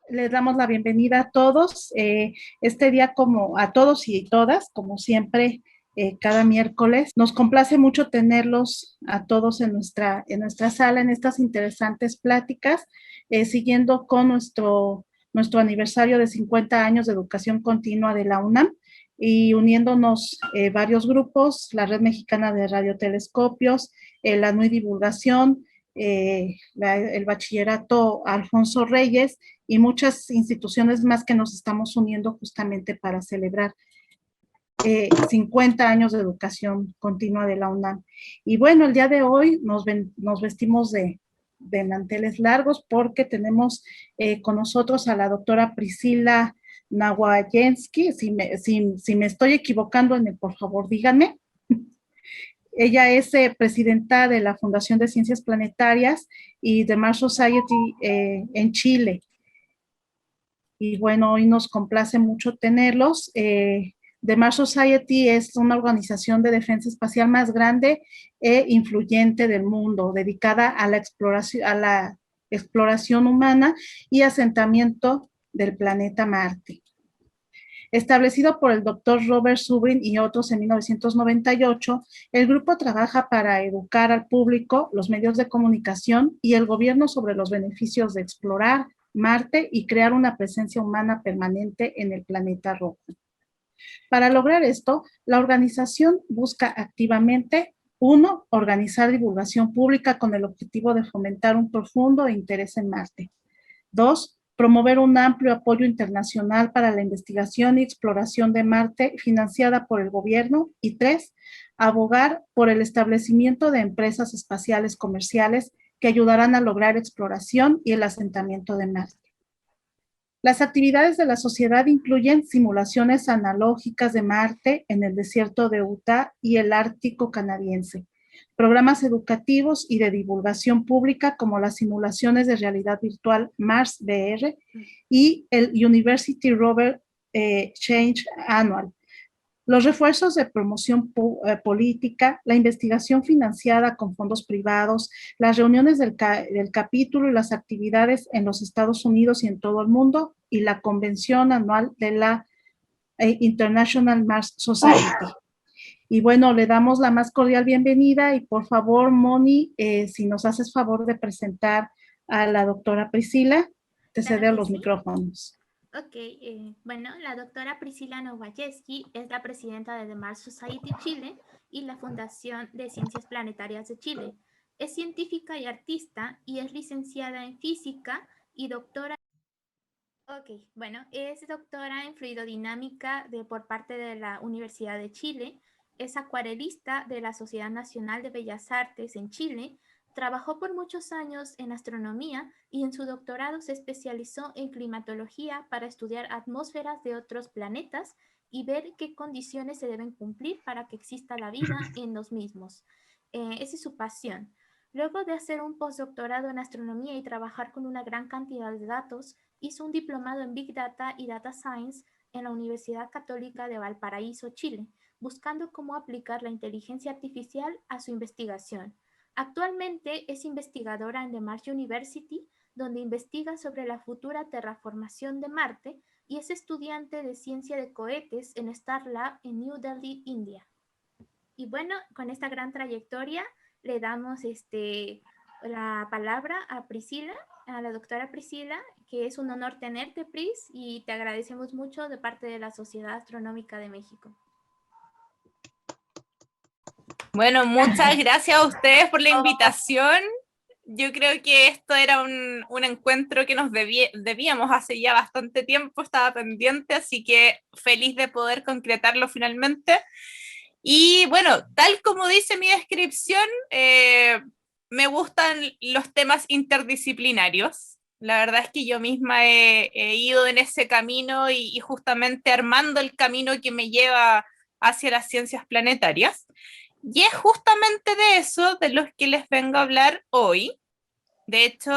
Les damos la bienvenida a todos. Este día, como a todos y todas, como siempre, cada miércoles. Nos complace mucho tenerlos a todos en nuestra sala, en estas interesantes pláticas, siguiendo con nuestro aniversario de 50 años de educación continua de la UNAM y uniéndonos varios grupos, la Red Mexicana de Radiotelescopios, la NUI Divulgación, el Bachillerato Alfonso Reyes y muchas instituciones más que nos estamos uniendo justamente para celebrar 50 años de educación continua de la UNAM. Y bueno, el día de hoy nos vestimos de manteles largos porque tenemos con nosotros a la doctora Priscila Nawajensky. Si me estoy equivocando, por favor, díganme. Ella es presidenta de la Fundación de Ciencias Planetarias y de Mars Society en Chile. Y bueno, hoy nos complace mucho tenerlos. The Mars Society es una organización de defensa espacial más grande e influyente del mundo, dedicada a la exploración humana y asentamiento del planeta Marte. Establecido por el doctor Robert Zubrin y otros en 1998, el grupo trabaja para educar al público, los medios de comunicación y el gobierno sobre los beneficios de explorar Marte y crear una presencia humana permanente en el planeta rojo. Para lograr esto, la organización busca activamente, uno, organizar divulgación pública con el objetivo de fomentar un profundo interés en Marte. Dos, promover un amplio apoyo internacional para la investigación y exploración de Marte financiada por el gobierno. Y tres, abogar por el establecimiento de empresas espaciales comerciales que ayudarán a lograr exploración y el asentamiento de Marte. Las actividades de la sociedad incluyen simulaciones analógicas de Marte en el desierto de Utah y el Ártico canadiense, programas educativos y de divulgación pública como las simulaciones de realidad virtual Mars VR y el University Rover Change Annual. Los refuerzos de promoción política, la investigación financiada con fondos privados, las reuniones del capítulo y las actividades en los Estados Unidos y en todo el mundo, y la convención anual de la International Mars Society. Y bueno, le damos la más cordial bienvenida y por favor, Moni, si nos haces favor de presentar a la doctora Priscila, te cedo los micrófonos. Ok, bueno, la doctora Priscila Nowajewski es la presidenta de The Mars Society Chile y la Fundación de Ciencias Planetarias de Chile. Es científica y artista y es licenciada en física y doctora. Ok, bueno, es doctora en fluidodinámica por parte de la Universidad de Chile, es acuarelista de la Sociedad Nacional de Bellas Artes en Chile, trabajó por muchos años en astronomía y en su doctorado se especializó en climatología para estudiar atmósferas de otros planetas y ver qué condiciones se deben cumplir para que exista la vida en los mismos. Esa es su pasión. Luego de hacer un postdoctorado en astronomía y trabajar con una gran cantidad de datos, hizo un diplomado en Big Data y Data Science en la Universidad Católica de Valparaíso, Chile, buscando cómo aplicar la inteligencia artificial a su investigación. Actualmente es investigadora en The Mars University, donde investiga sobre la futura terraformación de Marte y es estudiante de ciencia de cohetes en Starlab en New Delhi, India. Y bueno, con esta gran trayectoria le damos la palabra a Priscila, a la doctora Priscila, que es un honor tenerte, Pris, y te agradecemos mucho de parte de la Sociedad Astronómica de México. Bueno, muchas gracias a ustedes por la invitación. Yo creo que esto era un encuentro que nos debíamos hace ya bastante tiempo, estaba pendiente, así que feliz de poder concretarlo finalmente. Y bueno, tal como dice mi descripción, me gustan los temas interdisciplinarios. La verdad es que yo misma he ido en ese camino y justamente armando el camino que me lleva hacia las ciencias planetarias. Y es justamente de eso de los que les vengo a hablar hoy. De hecho,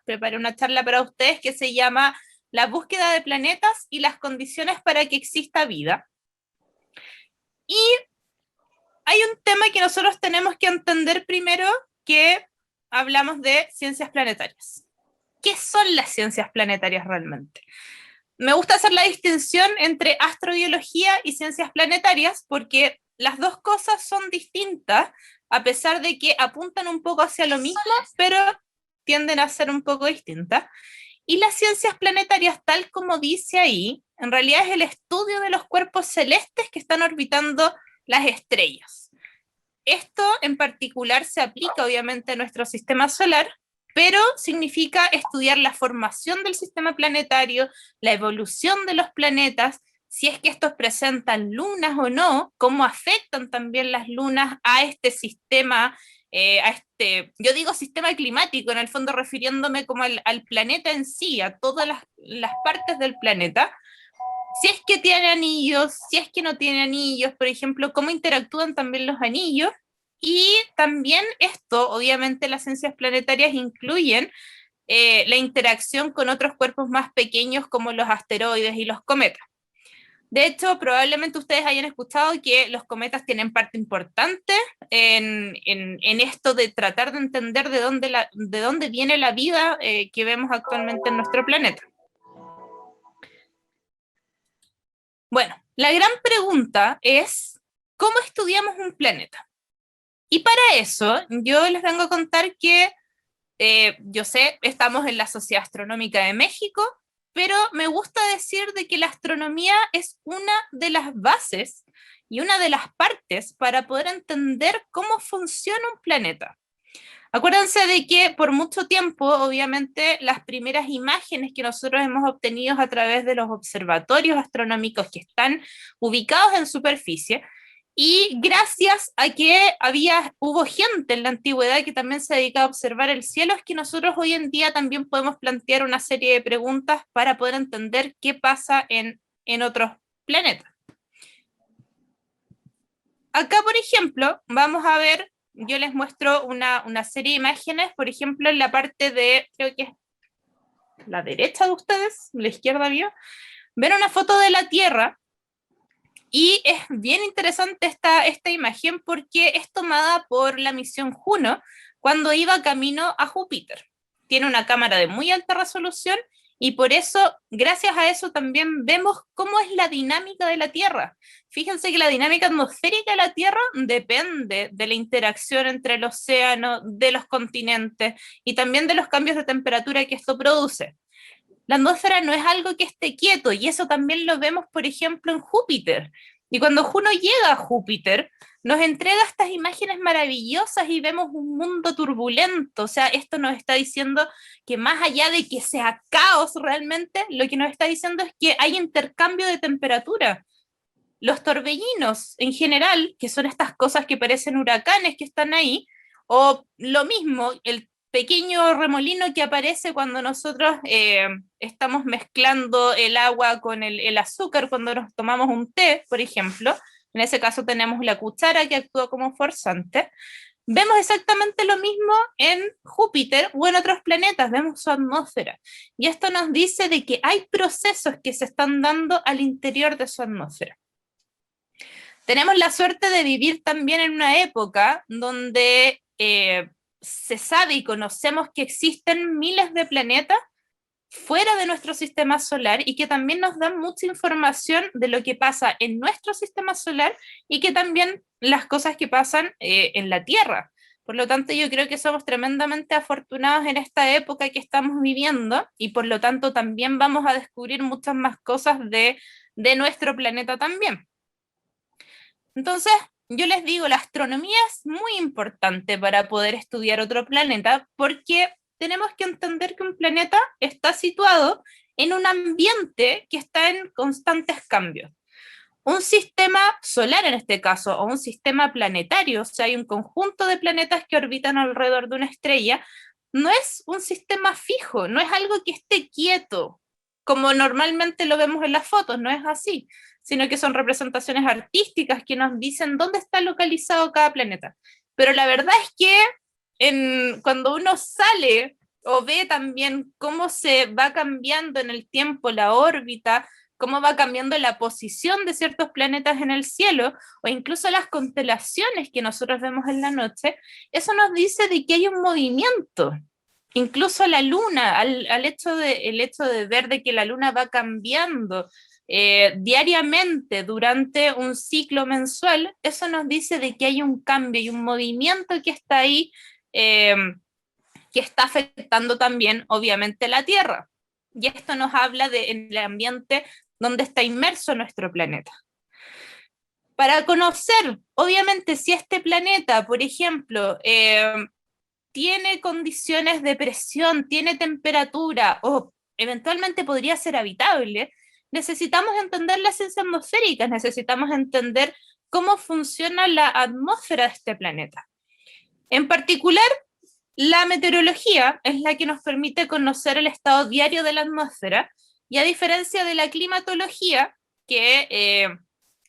preparé una charla para ustedes que se llama La búsqueda de planetas y las condiciones para que exista vida. Y hay un tema que nosotros tenemos que entender primero, que hablamos de ciencias planetarias. ¿qué son las ciencias planetarias realmente? Me gusta hacer la distinción entre astrobiología y ciencias planetarias porque las dos cosas son distintas, a pesar de que apuntan un poco hacia lo mismo, pero tienden a ser un poco distintas. Y las ciencias planetarias, tal como dice ahí, en realidad es el estudio de los cuerpos celestes que están orbitando las estrellas. Esto en particular se aplica obviamente a nuestro sistema solar, pero significa estudiar la formación del sistema planetario, la evolución de los planetas, si es que estos presentan lunas o no, cómo afectan también las lunas a este sistema, yo digo sistema climático, en el fondo refiriéndome como al planeta en sí, a todas las partes del planeta, si es que tiene anillos, si es que no tiene anillos, por ejemplo, cómo interactúan también los anillos, y también esto, obviamente las ciencias planetarias incluyen la interacción con otros cuerpos más pequeños como los asteroides y los cometas. De hecho, probablemente ustedes hayan escuchado que los cometas tienen parte importante en esto de tratar de entender de dónde viene la vida que vemos actualmente en nuestro planeta. Bueno, la gran pregunta es, ¿cómo estudiamos un planeta? Y para eso, yo les vengo a contar que, yo sé, estamos en la Sociedad Astronómica de México, pero me gusta decir de que la astronomía es una de las bases y una de las partes para poder entender cómo funciona un planeta. Acuérdense de que por mucho tiempo, obviamente, las primeras imágenes que nosotros hemos obtenido a través de los observatorios astronómicos que están ubicados en superficie, y gracias a que hubo gente en la antigüedad que también se dedicaba a observar el cielo, es que nosotros hoy en día también podemos plantear una serie de preguntas para poder entender qué pasa en otros planetas. Acá, por ejemplo, vamos a ver, yo les muestro una serie de imágenes, por ejemplo, en la parte de, creo que es la derecha de ustedes, la izquierda vio, ven una foto de la Tierra. Y es bien interesante esta imagen porque es tomada por la misión Juno cuando iba camino a Júpiter. Tiene una cámara de muy alta resolución y por eso, gracias a eso, también vemos cómo es la dinámica de la Tierra. Fíjense que la dinámica atmosférica de la Tierra depende de la interacción entre el océano, de los continentes y también de los cambios de temperatura que esto produce. La atmósfera no es algo que esté quieto, y eso también lo vemos, por ejemplo, en Júpiter. Y cuando Juno llega a Júpiter, nos entrega estas imágenes maravillosas y vemos un mundo turbulento. O sea, esto nos está diciendo que más allá de que sea caos realmente, lo que nos está diciendo es que hay intercambio de temperatura. Los torbellinos en general, que son estas cosas que parecen huracanes que están ahí, o lo mismo, el pequeño remolino que aparece cuando nosotros estamos mezclando el agua con el azúcar, cuando nos tomamos un té, por ejemplo. En ese caso tenemos la cuchara que actúa como forzante. Vemos exactamente lo mismo en Júpiter o en otros planetas, vemos su atmósfera. Y esto nos dice de que hay procesos que se están dando al interior de su atmósfera. Tenemos la suerte de vivir también en una época donde se sabe y conocemos que existen miles de planetas fuera de nuestro sistema solar y que también nos dan mucha información de lo que pasa en nuestro sistema solar y que también las cosas que pasan en la Tierra. Por lo tanto, yo creo que somos tremendamente afortunados en esta época que estamos viviendo y por lo tanto también vamos a descubrir muchas más cosas de nuestro planeta también. Entonces, yo les digo, la astronomía es muy importante para poder estudiar otro planeta porque tenemos que entender que un planeta está situado en un ambiente que está en constantes cambios. Un sistema solar en este caso, o un sistema planetario, o sea, hay un conjunto de planetas que orbitan alrededor de una estrella, no es un sistema fijo, no es algo que esté quieto, como normalmente lo vemos en las fotos, no es así, sino que son representaciones artísticas que nos dicen dónde está localizado cada planeta. Pero la verdad es que cuando uno sale o ve también cómo se va cambiando en el tiempo la órbita, cómo va cambiando la posición de ciertos planetas en el cielo, o incluso las constelaciones que nosotros vemos en la noche, eso nos dice de que hay un movimiento. incluso la luna, el hecho de ver de que la luna va cambiando diariamente durante un ciclo mensual, eso nos dice de que hay un cambio y un movimiento que está ahí, que está afectando también, obviamente, la Tierra. Y esto nos habla del ambiente donde está inmerso nuestro planeta. Para conocer, obviamente, si este planeta, por ejemplo, tiene condiciones de presión, tiene temperatura o eventualmente podría ser habitable, necesitamos entender las ciencias atmosféricas, necesitamos entender cómo funciona la atmósfera de este planeta. En particular, la meteorología es la que nos permite conocer el estado diario de la atmósfera, y a diferencia de la climatología, que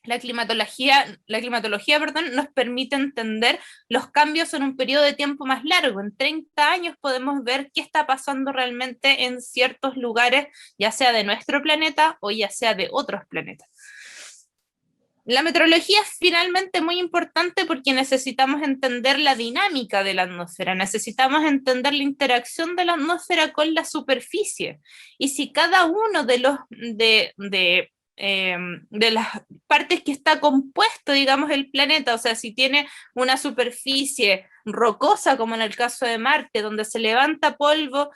la climatología, perdón, nos permite entender los cambios en un periodo de tiempo más largo. En 30 años podemos ver qué está pasando realmente en ciertos lugares, ya sea de nuestro planeta o ya sea de otros planetas. La meteorología es finalmente muy importante porque necesitamos entender la dinámica de la atmósfera, necesitamos entender la interacción de la atmósfera con la superficie, y si cada uno de las partes que está compuesto, digamos, el planeta, o sea, si tiene una superficie rocosa, como en el caso de Marte, donde se levanta polvo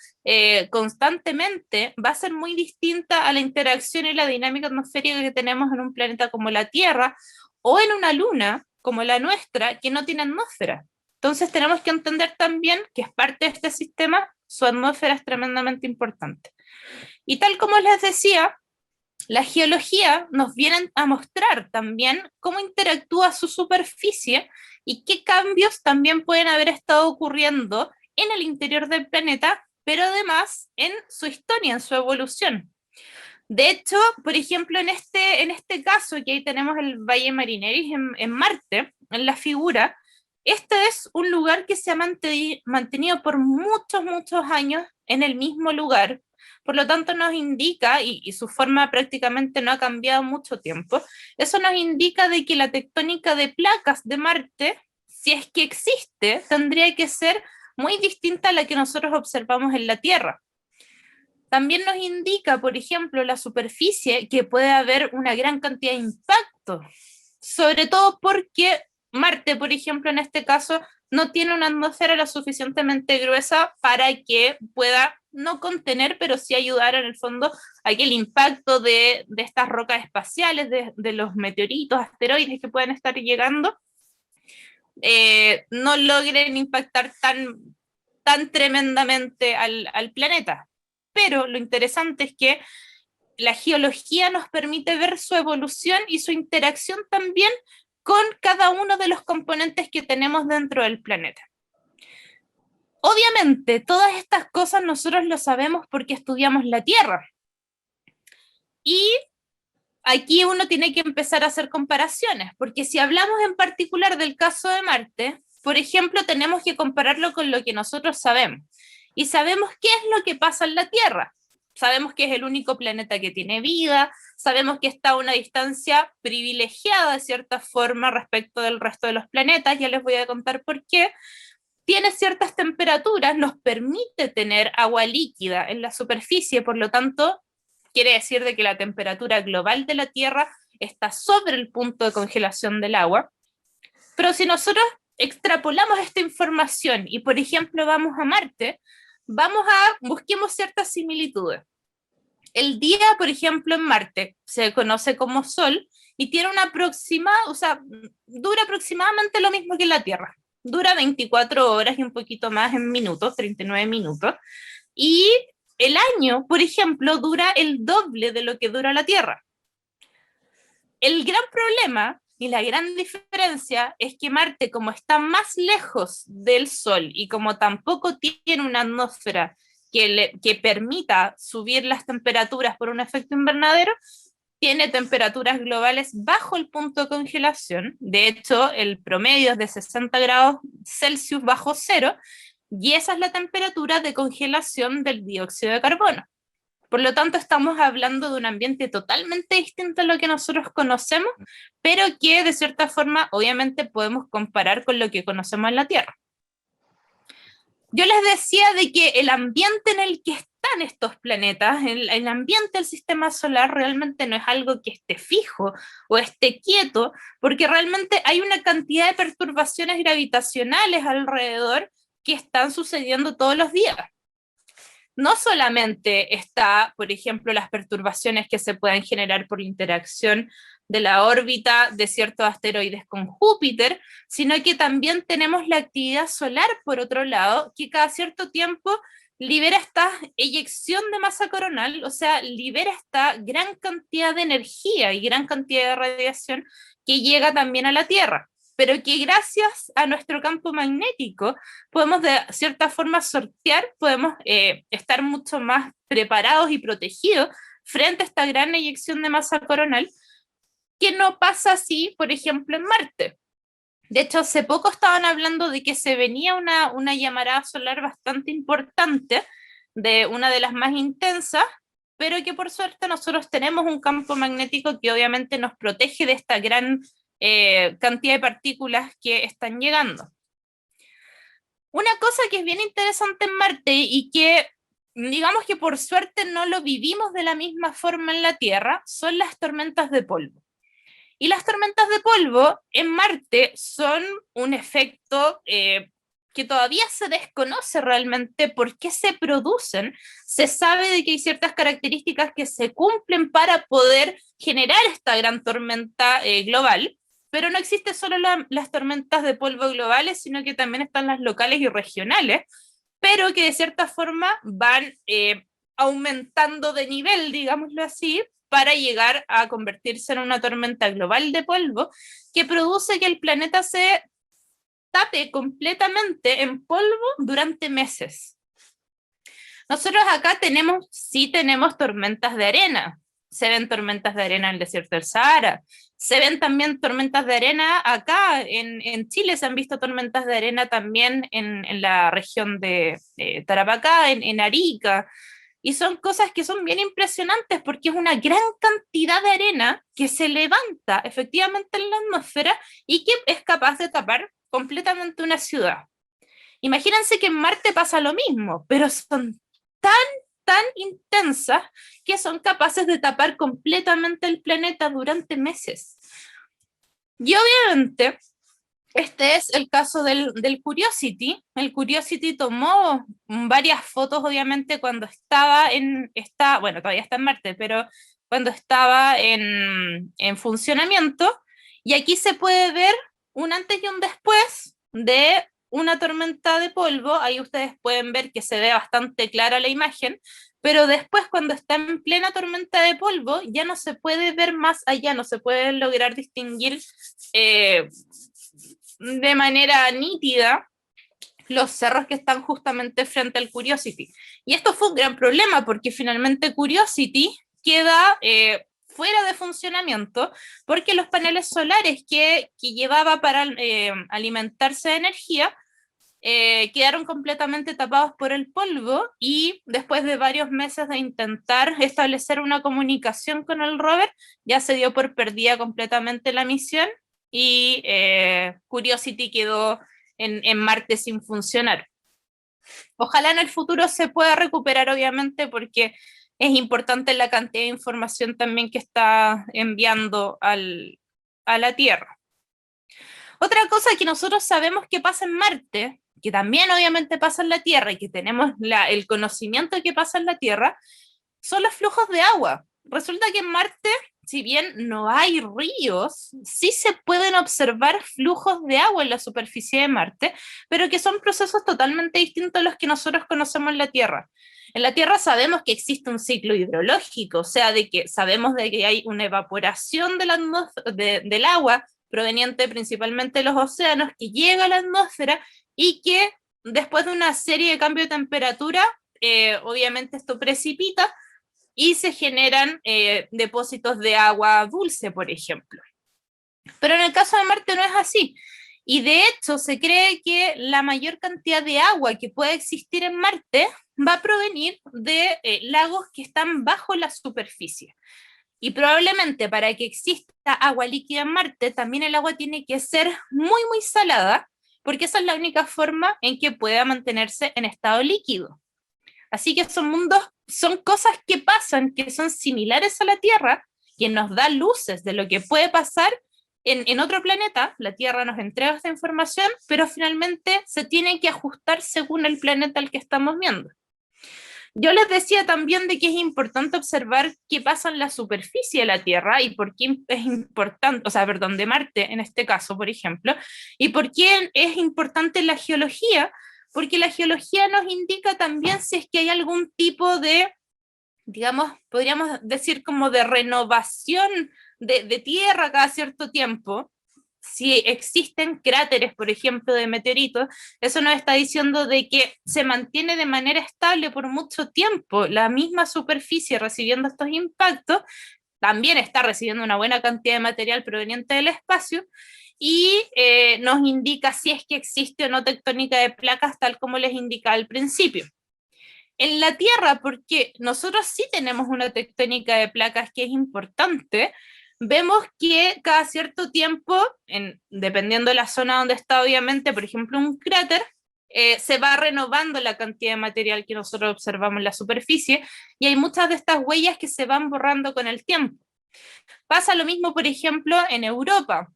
constantemente, va a ser muy distinta a la interacción y la dinámica atmosférica que tenemos en un planeta como la Tierra, o en una luna como la nuestra, que no tiene atmósfera. Entonces tenemos que entender también que es parte de este sistema, su atmósfera es tremendamente importante. Y tal como les decía, la geología nos viene a mostrar también cómo interactúa su superficie y qué cambios también pueden haber estado ocurriendo en el interior del planeta, pero además en su historia, en su evolución. De hecho, por ejemplo, en este caso, que ahí tenemos el Valle Marineris en Marte, en la figura, este es un lugar que se ha mantenido por muchos, muchos años en el mismo lugar. Por lo tanto, nos indica, y su forma prácticamente no ha cambiado mucho tiempo, eso nos indica de que la tectónica de placas de Marte, si es que existe, tendría que ser muy distinta a la que nosotros observamos en la Tierra. También nos indica, por ejemplo, la superficie, que puede haber una gran cantidad de impacto, sobre todo porque Marte, por ejemplo, en este caso, no tiene una atmósfera lo suficientemente gruesa para que pueda no contener, pero sí ayudar en el fondo a que el impacto de estas rocas espaciales, de los meteoritos, asteroides que pueden estar llegando, no logren impactar tan tremendamente al planeta. Pero lo interesante es que la geología nos permite ver su evolución y su interacción también con cada uno de los componentes que tenemos dentro del planeta. Obviamente, todas estas cosas nosotros lo sabemos porque estudiamos la Tierra. Y aquí uno tiene que empezar a hacer comparaciones, porque si hablamos en particular del caso de Marte, por ejemplo, tenemos que compararlo con lo que nosotros sabemos. Y sabemos qué es lo que pasa en la Tierra. Sabemos que es el único planeta que tiene vida, sabemos que está a una distancia privilegiada de cierta forma respecto del resto de los planetas, ya les voy a contar por qué. Tiene ciertas temperaturas, nos permite tener agua líquida en la superficie, por lo tanto, quiere decir de que la temperatura global de la Tierra está sobre el punto de congelación del agua. Pero si nosotros extrapolamos esta información y, por ejemplo, vamos a Marte, busquemos ciertas similitudes. El día, por ejemplo, en Marte se conoce como Sol y tiene dura aproximadamente lo mismo que en la Tierra. Dura 24 horas y un poquito más en minutos, 39 minutos. Y el año, por ejemplo, dura el doble de lo que dura la Tierra. El gran problema y la gran diferencia es que Marte, como está más lejos del Sol y como tampoco tiene una atmósfera que permita subir las temperaturas por un efecto invernadero, tiene temperaturas globales bajo el punto de congelación. De hecho, el promedio es de 60 grados Celsius bajo cero, y esa es la temperatura de congelación del dióxido de carbono. Por lo tanto, estamos hablando de un ambiente totalmente distinto a lo que nosotros conocemos, pero que de cierta forma, obviamente, podemos comparar con lo que conocemos en la Tierra. yo les decía de que el ambiente en el que están estos planetas, el ambiente del sistema solar realmente no es algo que esté fijo o esté quieto, porque realmente hay una cantidad de perturbaciones gravitacionales alrededor que están sucediendo todos los días. No solamente está, por ejemplo, las perturbaciones que se pueden generar por interacción de la órbita de ciertos asteroides con Júpiter, sino que también tenemos la actividad solar, por otro lado, que cada cierto tiempo libera esta eyección de masa coronal, o sea, libera esta gran cantidad de energía y gran cantidad de radiación que llega también a la Tierra, pero que gracias a nuestro campo magnético podemos de cierta forma sortear, podemos estar mucho más preparados y protegidos frente a esta gran eyección de masa coronal, que no pasa así, por ejemplo, en Marte. De hecho, hace poco estaban hablando de que se venía una llamarada solar bastante importante, de una de las más intensas, pero que por suerte nosotros tenemos un campo magnético que obviamente nos protege de esta gran cantidad de partículas que están llegando. Una cosa que es bien interesante en Marte y que digamos que por suerte no lo vivimos de la misma forma en la Tierra, son las tormentas de polvo. Y las tormentas de polvo en Marte son un efecto que todavía se desconoce realmente por qué se producen. Se sabe de que hay ciertas características que se cumplen para poder generar esta gran tormenta global, pero no existe solo las tormentas de polvo globales, sino que también están las locales y regionales, pero que de cierta forma van aumentando de nivel, digámoslo así, para llegar a convertirse en una tormenta global de polvo que produce que el planeta se tape completamente en polvo durante meses. Nosotros acá sí tenemos tormentas de arena. Se ven tormentas de arena en el desierto del Sahara. Se ven también tormentas de arena acá en Chile. Se han visto tormentas de arena también en la región de Tarapacá, en Arica. Y son cosas que son bien impresionantes porque es una gran cantidad de arena que se levanta efectivamente en la atmósfera y que es capaz de tapar completamente una ciudad. Imagínense que en Marte pasa lo mismo, pero son tan intensas que son capaces de tapar completamente el planeta durante meses. Y obviamente, este es el caso del Curiosity. El Curiosity tomó varias fotos, obviamente, cuando bueno, todavía está en Marte, pero cuando estaba en funcionamiento, y aquí se puede ver un antes y un después de una tormenta de polvo. Ahí ustedes pueden ver que se ve bastante clara la imagen, pero después cuando está en plena tormenta de polvo ya no se puede ver más allá, no se puede lograr distinguir de manera nítida los cerros que están justamente frente al Curiosity. Y esto fue un gran problema porque finalmente Curiosity queda fuera de funcionamiento porque los paneles solares que llevaba para alimentarse de energía quedaron completamente tapados por el polvo, y después de varios meses de intentar establecer una comunicación con el rover, ya se dio por perdida completamente la misión y Curiosity quedó en Marte sin funcionar. Ojalá en el futuro se pueda recuperar, obviamente, porque es importante la cantidad de información también que está enviando a la Tierra. Otra cosa que nosotros sabemos que pasa en Marte, que también obviamente pasa en la Tierra y que tenemos el conocimiento de que pasa en la Tierra, son los flujos de agua. Resulta que en Marte, si bien no hay ríos, sí se pueden observar flujos de agua en la superficie de Marte, pero que son procesos totalmente distintos a los que nosotros conocemos en la Tierra. En la Tierra sabemos que existe un ciclo hidrológico, o sea, sabemos de que hay una evaporación del agua proveniente principalmente de los océanos que llega a la atmósfera y que después de una serie de cambios de temperatura, obviamente esto precipita y se generan depósitos de agua dulce, por ejemplo. Pero en el caso de Marte no es así. Y de hecho se cree que la mayor cantidad de agua que puede existir en Marte va a provenir de lagos que están bajo la superficie. Y probablemente para que exista agua líquida en Marte, también el agua tiene que ser muy salada, porque esa es la única forma en que pueda mantenerse en estado líquido. Así que son cosas que pasan, que son similares a la Tierra, que nos da luces de lo que puede pasar en otro planeta. La Tierra nos entrega esta información, pero finalmente se tiene que ajustar según el planeta al que estamos viendo. Yo les decía también de que es importante observar qué pasa en la superficie de la Tierra y por qué es importante, o sea, perdón, de Marte en este caso, por ejemplo, y por qué es importante la geología, porque la geología nos indica también si es que hay algún tipo de, digamos, podríamos decir como de renovación de tierra cada cierto tiempo. Si existen cráteres, por ejemplo, de meteoritos, eso nos está diciendo de que se mantiene de manera estable por mucho tiempo la misma superficie recibiendo estos impactos, también está recibiendo una buena cantidad de material proveniente del espacio, y nos indica si es que existe o no tectónica de placas, tal como les indicaba al principio. En la Tierra, porque nosotros sí tenemos una tectónica de placas que es importante, vemos que cada cierto tiempo, dependiendo de la zona donde está obviamente, por ejemplo un cráter, se va renovando la cantidad de material que nosotros observamos en la superficie, y hay muchas de estas huellas que se van borrando con el tiempo. Pasa lo mismo, por ejemplo, en Europa,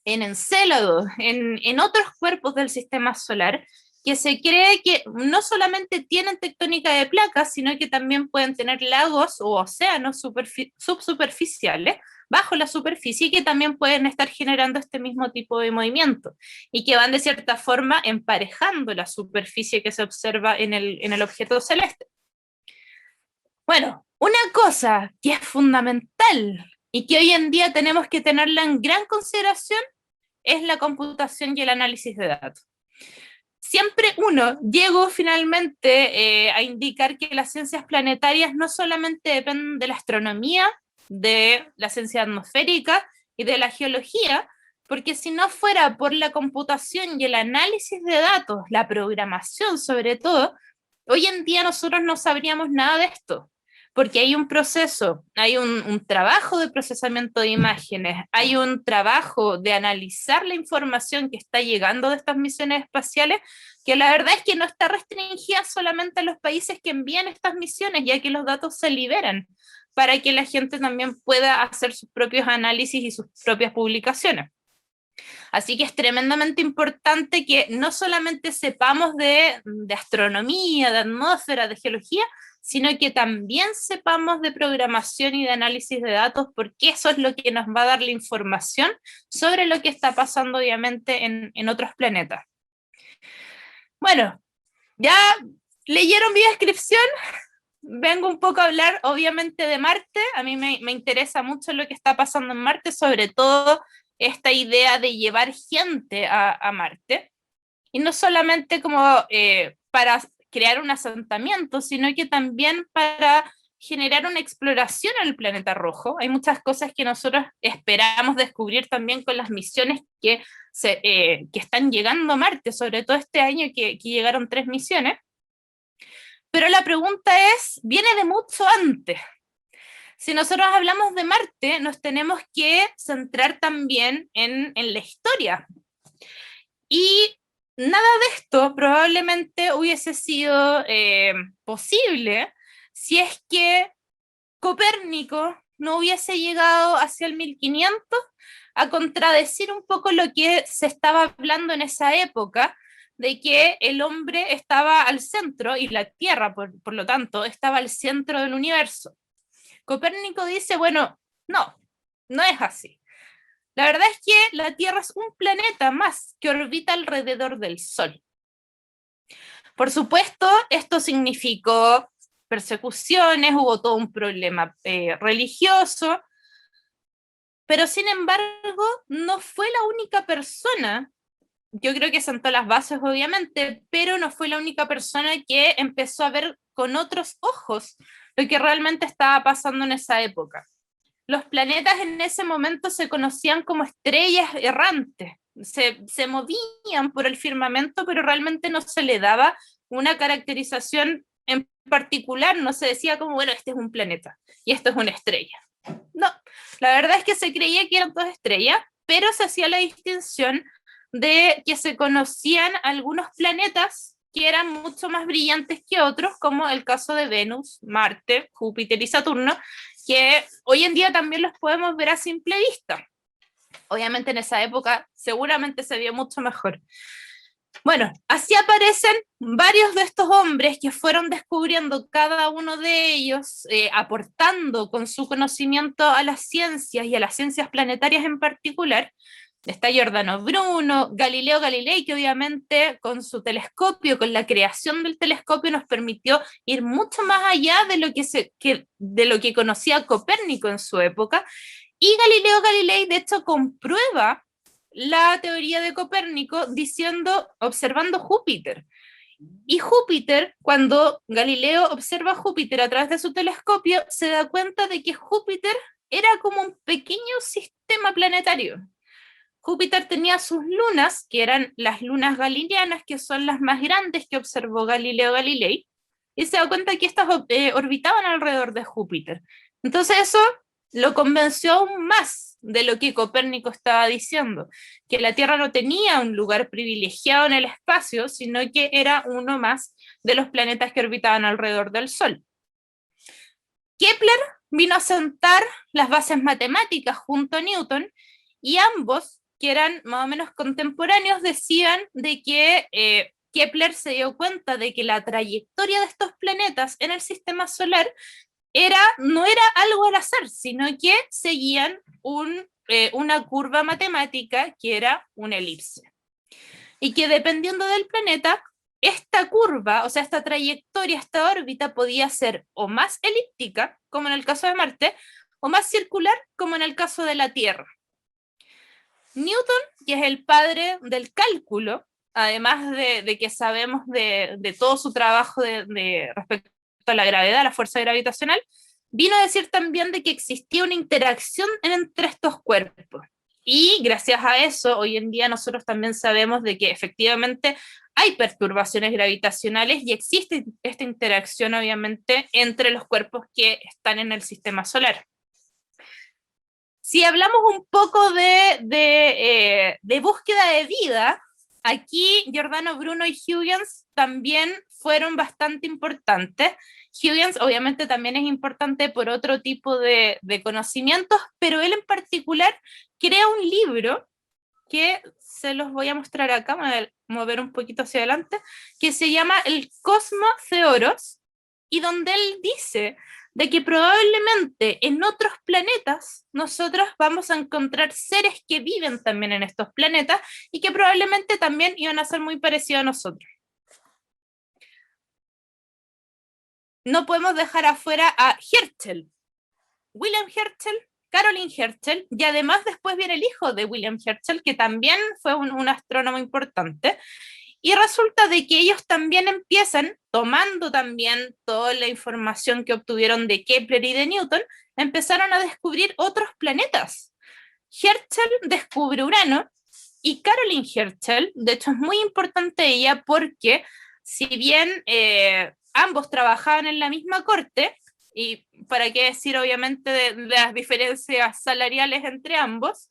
en Encélado, en otros cuerpos del sistema solar, que se cree que no solamente tienen tectónica de placas, sino que también pueden tener lagos o océanos subsuperficiales bajo la superficie, que también pueden estar generando este mismo tipo de movimiento, y que van de cierta forma emparejando la superficie que se observa en el objeto celeste. Bueno, una cosa que es fundamental y que hoy en día tenemos que tenerla en gran consideración es la computación y el análisis de datos. Siempre llego finalmente a indicar que las ciencias planetarias no solamente dependen de la astronomía, de la ciencia atmosférica y de la geología, porque si no fuera por la computación y el análisis de datos, la programación sobre todo, hoy en día nosotros no sabríamos nada de esto, porque hay un proceso, hay un trabajo de procesamiento de imágenes, hay un trabajo de analizar la información que está llegando de estas misiones espaciales, que la verdad es que no está restringida solamente a los países que envían estas misiones, ya que los datos se liberan para que la gente también pueda hacer sus propios análisis y sus propias publicaciones. Así que es tremendamente importante que no solamente sepamos de astronomía, de atmósfera, de geología, sino que también sepamos de programación y de análisis de datos, porque eso es lo que nos va a dar la información sobre lo que está pasando obviamente en otros planetas. Bueno, ya leyeron mi descripción, vengo un poco a hablar obviamente de Marte. A mí me interesa mucho lo que está pasando en Marte, sobre todo esta idea de llevar gente a Marte, y no solamente como para crear un asentamiento, sino que también para generar una exploración en el planeta rojo. Hay muchas cosas que nosotros esperamos descubrir también con las misiones que están llegando a Marte, sobre todo este año que llegaron 3 misiones. Pero la pregunta viene de mucho antes. Si nosotros hablamos de Marte, nos tenemos que centrar también en la historia. Y nada de esto probablemente hubiese sido posible si es que Copérnico no hubiese llegado hacia el 1500 a contradecir un poco lo que se estaba hablando en esa época, de que el hombre estaba al centro y la Tierra, por lo tanto, estaba al centro del universo. Copérnico dice, bueno, no es así. La verdad es que la Tierra es un planeta más que orbita alrededor del Sol. Por supuesto, esto significó persecuciones, hubo todo un problema religioso, pero sin embargo no fue la única persona. Yo creo que sentó las bases obviamente, pero no fue la única persona que empezó a ver con otros ojos lo que realmente estaba pasando en esa época. Los planetas en ese momento se conocían como estrellas errantes, se movían por el firmamento, pero realmente no se le daba una caracterización en particular, no se decía como, bueno, este es un planeta y esto es una estrella. No, la verdad es que se creía que eran dos estrellas, pero se hacía la distinción de que se conocían algunos planetas que eran mucho más brillantes que otros, como el caso de Venus, Marte, Júpiter y Saturno, que hoy en día también los podemos ver a simple vista. Obviamente en esa época seguramente se vio mucho mejor. Bueno, así aparecen varios de estos hombres que fueron descubriendo cada uno de ellos, aportando con su conocimiento a las ciencias y a las ciencias planetarias en particular. Está Giordano Bruno, Galileo Galilei, que obviamente con su telescopio, con la creación del telescopio, nos permitió ir mucho más allá de lo que conocía Copérnico en su época. Y Galileo Galilei, de hecho, comprueba la teoría de Copérnico observando Júpiter. Y Júpiter, cuando Galileo observa Júpiter a través de su telescopio, se da cuenta de que Júpiter era como un pequeño sistema planetario. Júpiter tenía sus lunas, que eran las lunas galileanas, que son las más grandes que observó Galileo Galilei, y se da cuenta que estas orbitaban alrededor de Júpiter. Entonces eso lo convenció aún más de lo que Copérnico estaba diciendo, que la Tierra no tenía un lugar privilegiado en el espacio, sino que era uno más de los planetas que orbitaban alrededor del Sol. Kepler vino a sentar las bases matemáticas junto a Newton, y ambos, que eran más o menos contemporáneos, decían de que Kepler se dio cuenta de que la trayectoria de estos planetas en el sistema solar no era algo al azar, sino que seguían una curva matemática que era una elipse. Y que dependiendo del planeta, esta curva, o sea, esta trayectoria, esta órbita podía ser o más elíptica, como en el caso de Marte, o más circular, como en el caso de la Tierra. Newton, que es el padre del cálculo, además de que sabemos de todo su trabajo respecto a la gravedad, la fuerza gravitacional, vino a decir también de que existía una interacción entre estos cuerpos. Y gracias a eso, hoy en día nosotros también sabemos de que efectivamente hay perturbaciones gravitacionales y existe esta interacción, obviamente, entre los cuerpos que están en el sistema solar. Si hablamos un poco de búsqueda de vida, aquí Giordano Bruno y Huygens también fueron bastante importantes. Huygens obviamente también es importante por otro tipo de conocimientos, pero él en particular crea un libro que se los voy a mostrar acá, voy a mover un poquito hacia adelante, que se llama El Cosmo Theoros, y donde él dice de que probablemente en otros planetas nosotros vamos a encontrar seres que viven también en estos planetas y que probablemente también iban a ser muy parecidos a nosotros. No podemos dejar afuera a Herschel, William Herschel, Caroline Herschel, y además después viene el hijo de William Herschel, que también fue un astrónomo importante. Y resulta de que ellos también empiezan, tomando también toda la información que obtuvieron de Kepler y de Newton, empezaron a descubrir otros planetas. Herschel descubre Urano, y Caroline Herschel, de hecho es muy importante ella porque si bien ambos trabajaban en la misma corte, y para qué decir obviamente de las diferencias salariales entre ambos,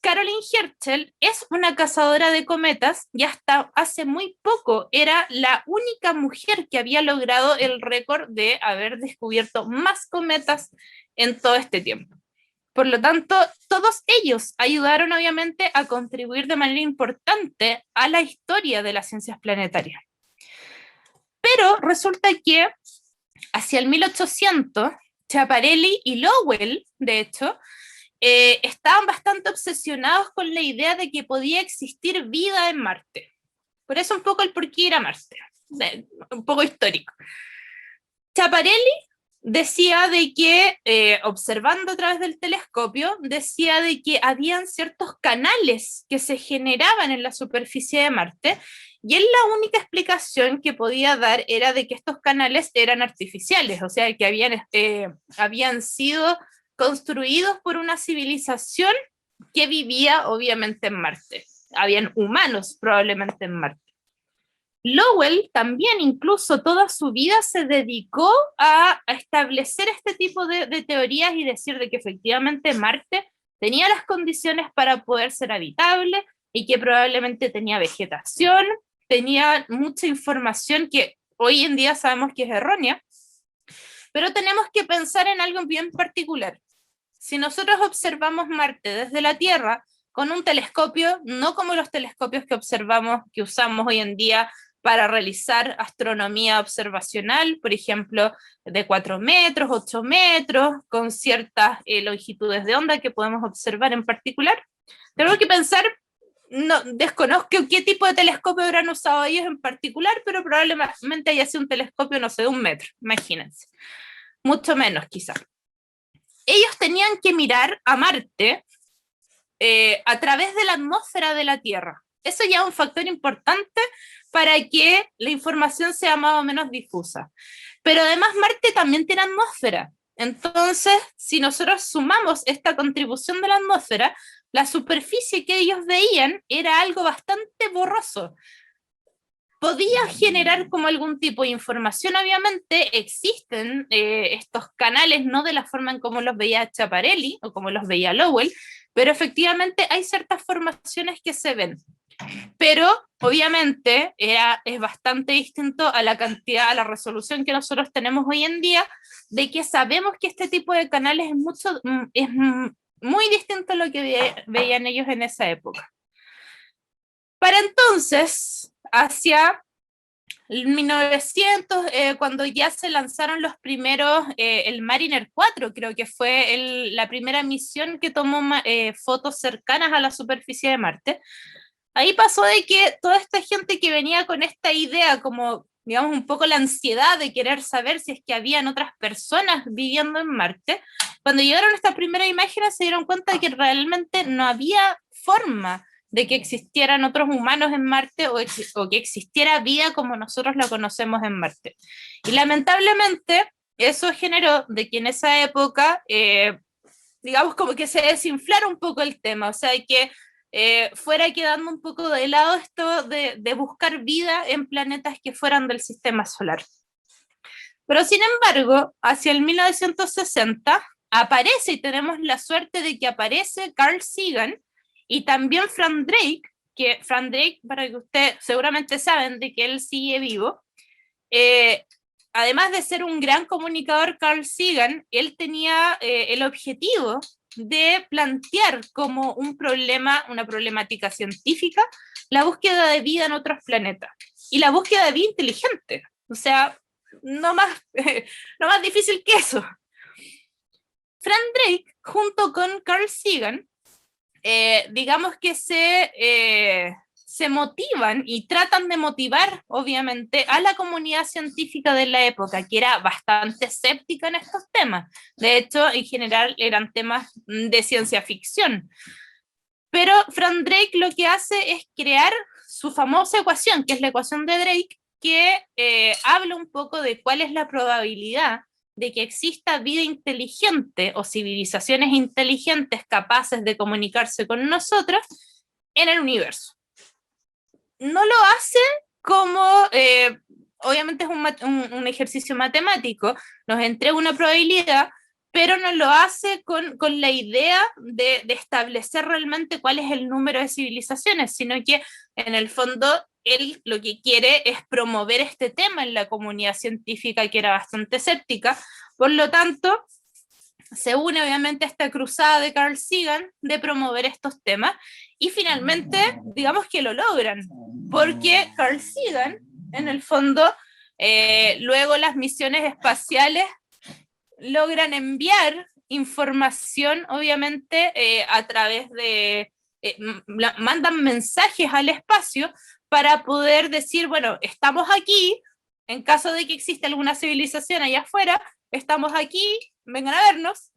Caroline Herschel es una cazadora de cometas y hasta hace muy poco era la única mujer que había logrado el récord de haber descubierto más cometas en todo este tiempo. Por lo tanto, todos ellos ayudaron obviamente a contribuir de manera importante a la historia de las ciencias planetarias. Pero resulta que hacia el 1800, Schiaparelli y Lowell, de hecho, estaban bastante obsesionados con la idea de que podía existir vida en Marte. Por eso un poco el por qué ir a Marte, un poco histórico. Schiaparelli decía de que, observando a través del telescopio, decía de que habían ciertos canales que se generaban en la superficie de Marte, y él la única explicación que podía dar era de que estos canales eran artificiales, o sea, que habían sido construidos por una civilización que vivía obviamente en Marte. Habían humanos probablemente en Marte. Lowell también incluso toda su vida se dedicó a establecer este tipo de teorías y decir de que efectivamente Marte tenía las condiciones para poder ser habitable, y que probablemente tenía vegetación, tenía mucha información que hoy en día sabemos que es errónea, pero tenemos que pensar en algo bien particular. Si nosotros observamos Marte desde la Tierra con un telescopio, no como los telescopios que observamos, que usamos hoy en día para realizar astronomía observacional, por ejemplo, de 4 metros, 8 metros, con ciertas longitudes de onda que podemos observar en particular, tenemos que pensar, no, desconozco qué tipo de telescopio habrán usado ellos en particular, pero probablemente haya sido un telescopio, no sé, de 1 metro, imagínense, mucho menos quizás. Ellos tenían que mirar a Marte a través de la atmósfera de la Tierra. Eso ya es un factor importante para que la información sea más o menos difusa. Pero además Marte también tiene atmósfera. Entonces, si nosotros sumamos esta contribución de la atmósfera, la superficie que ellos veían era algo bastante borroso. Podía generar como algún tipo de información, obviamente existen estos canales, no de la forma en como los veía Schiaparelli o como los veía Lowell, pero efectivamente hay ciertas formaciones que se ven. Pero obviamente es bastante distinto a la cantidad, a la resolución que nosotros tenemos hoy en día, de que sabemos que este tipo de canales es muy distinto a lo que veían ellos en esa época. Para entonces, hacia 1900, cuando ya se lanzaron los primeros, el Mariner 4 creo que fue la primera misión que tomó fotos cercanas a la superficie de Marte. Ahí pasó de que toda esta gente que venía con esta idea, como digamos un poco la ansiedad de querer saber si es que habían otras personas viviendo en Marte, cuando llegaron a estas primeras imágenes se dieron cuenta de que realmente no había forma de que existieran otros humanos en Marte o que existiera vida como nosotros la conocemos en Marte. Y lamentablemente eso generó de que en esa época, digamos como que se desinflara un poco el tema, o sea, que fuera quedando un poco de lado esto de buscar vida en planetas que fueran del sistema solar. Pero sin embargo, hacia el 1960 aparece, y tenemos la suerte de que aparece Carl Sagan y también Frank Drake, que Frank Drake, para que ustedes seguramente saben de que él sigue vivo, además de ser un gran comunicador, Carl Sagan, él tenía el objetivo de plantear como un problema, una problemática científica, la búsqueda de vida en otros planetas y la búsqueda de vida inteligente. O sea, no más difícil que eso. Frank Drake, junto con Carl Sagan, digamos que se motivan y tratan de motivar, obviamente, a la comunidad científica de la época, que era bastante escéptica en estos temas. De hecho, en general eran temas de ciencia ficción. Pero Frank Drake lo que hace es crear su famosa ecuación, que es la ecuación de Drake, que habla un poco de cuál es la probabilidad de que exista vida inteligente o civilizaciones inteligentes capaces de comunicarse con nosotros en el universo. No lo hace como, obviamente es un ejercicio matemático, nos entrega una probabilidad, pero no lo hace con la idea de establecer realmente cuál es el número de civilizaciones, sino que en el fondo él lo que quiere es promover este tema en la comunidad científica que era bastante escéptica. Por lo tanto, se une obviamente a esta cruzada de Carl Sagan de promover estos temas y finalmente, digamos que lo logran, porque Carl Sagan, en el fondo, luego las misiones espaciales logran enviar información, obviamente, a través de, mandan mensajes al espacio para poder decir, bueno, estamos aquí, en caso de que exista alguna civilización allá afuera, estamos aquí, vengan a vernos,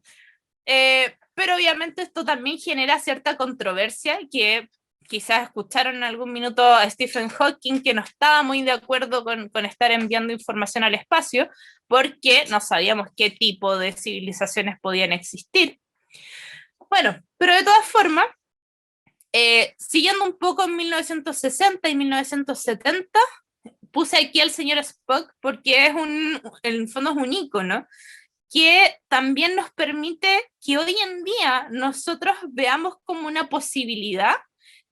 pero obviamente esto también genera cierta controversia, que quizás escucharon en algún minuto a Stephen Hawking, que no estaba muy de acuerdo con estar enviando información al espacio, porque no sabíamos qué tipo de civilizaciones podían existir. Bueno, pero de todas formas, siguiendo un poco en 1960 y 1970, puse aquí al señor Spock porque en el fondo es un ícono que también nos permite que hoy en día nosotros veamos como una posibilidad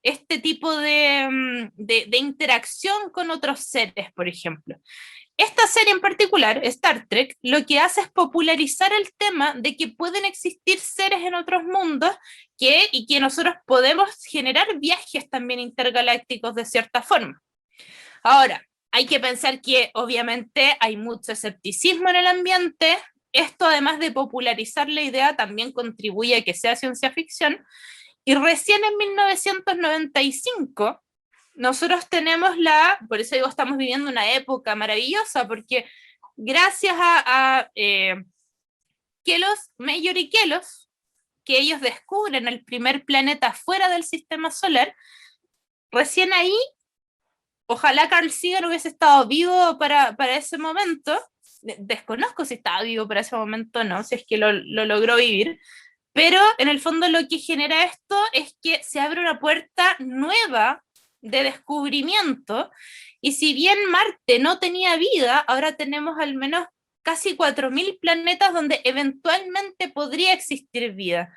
este tipo de interacción con otros seres, por ejemplo. Esta serie en particular, Star Trek, lo que hace es popularizar el tema de que pueden existir seres en otros mundos y que nosotros podemos generar viajes también intergalácticos de cierta forma. Ahora, hay que pensar que obviamente hay mucho escepticismo en el ambiente. Esto, además de popularizar la idea, también contribuye a que sea ciencia ficción. Y recién en 1995, nosotros tenemos por eso digo, estamos viviendo una época maravillosa, porque gracias a Mayor y Kelos, que ellos descubren el primer planeta fuera del sistema solar, recién ahí, ojalá Carl Sagan hubiese estado vivo para ese momento. Desconozco si estaba vivo para ese momento o no, si es que lo logró vivir, pero en el fondo lo que genera esto es que se abre una puerta nueva de descubrimiento, y si bien Marte no tenía vida, ahora tenemos al menos casi 4.000 planetas donde eventualmente podría existir vida.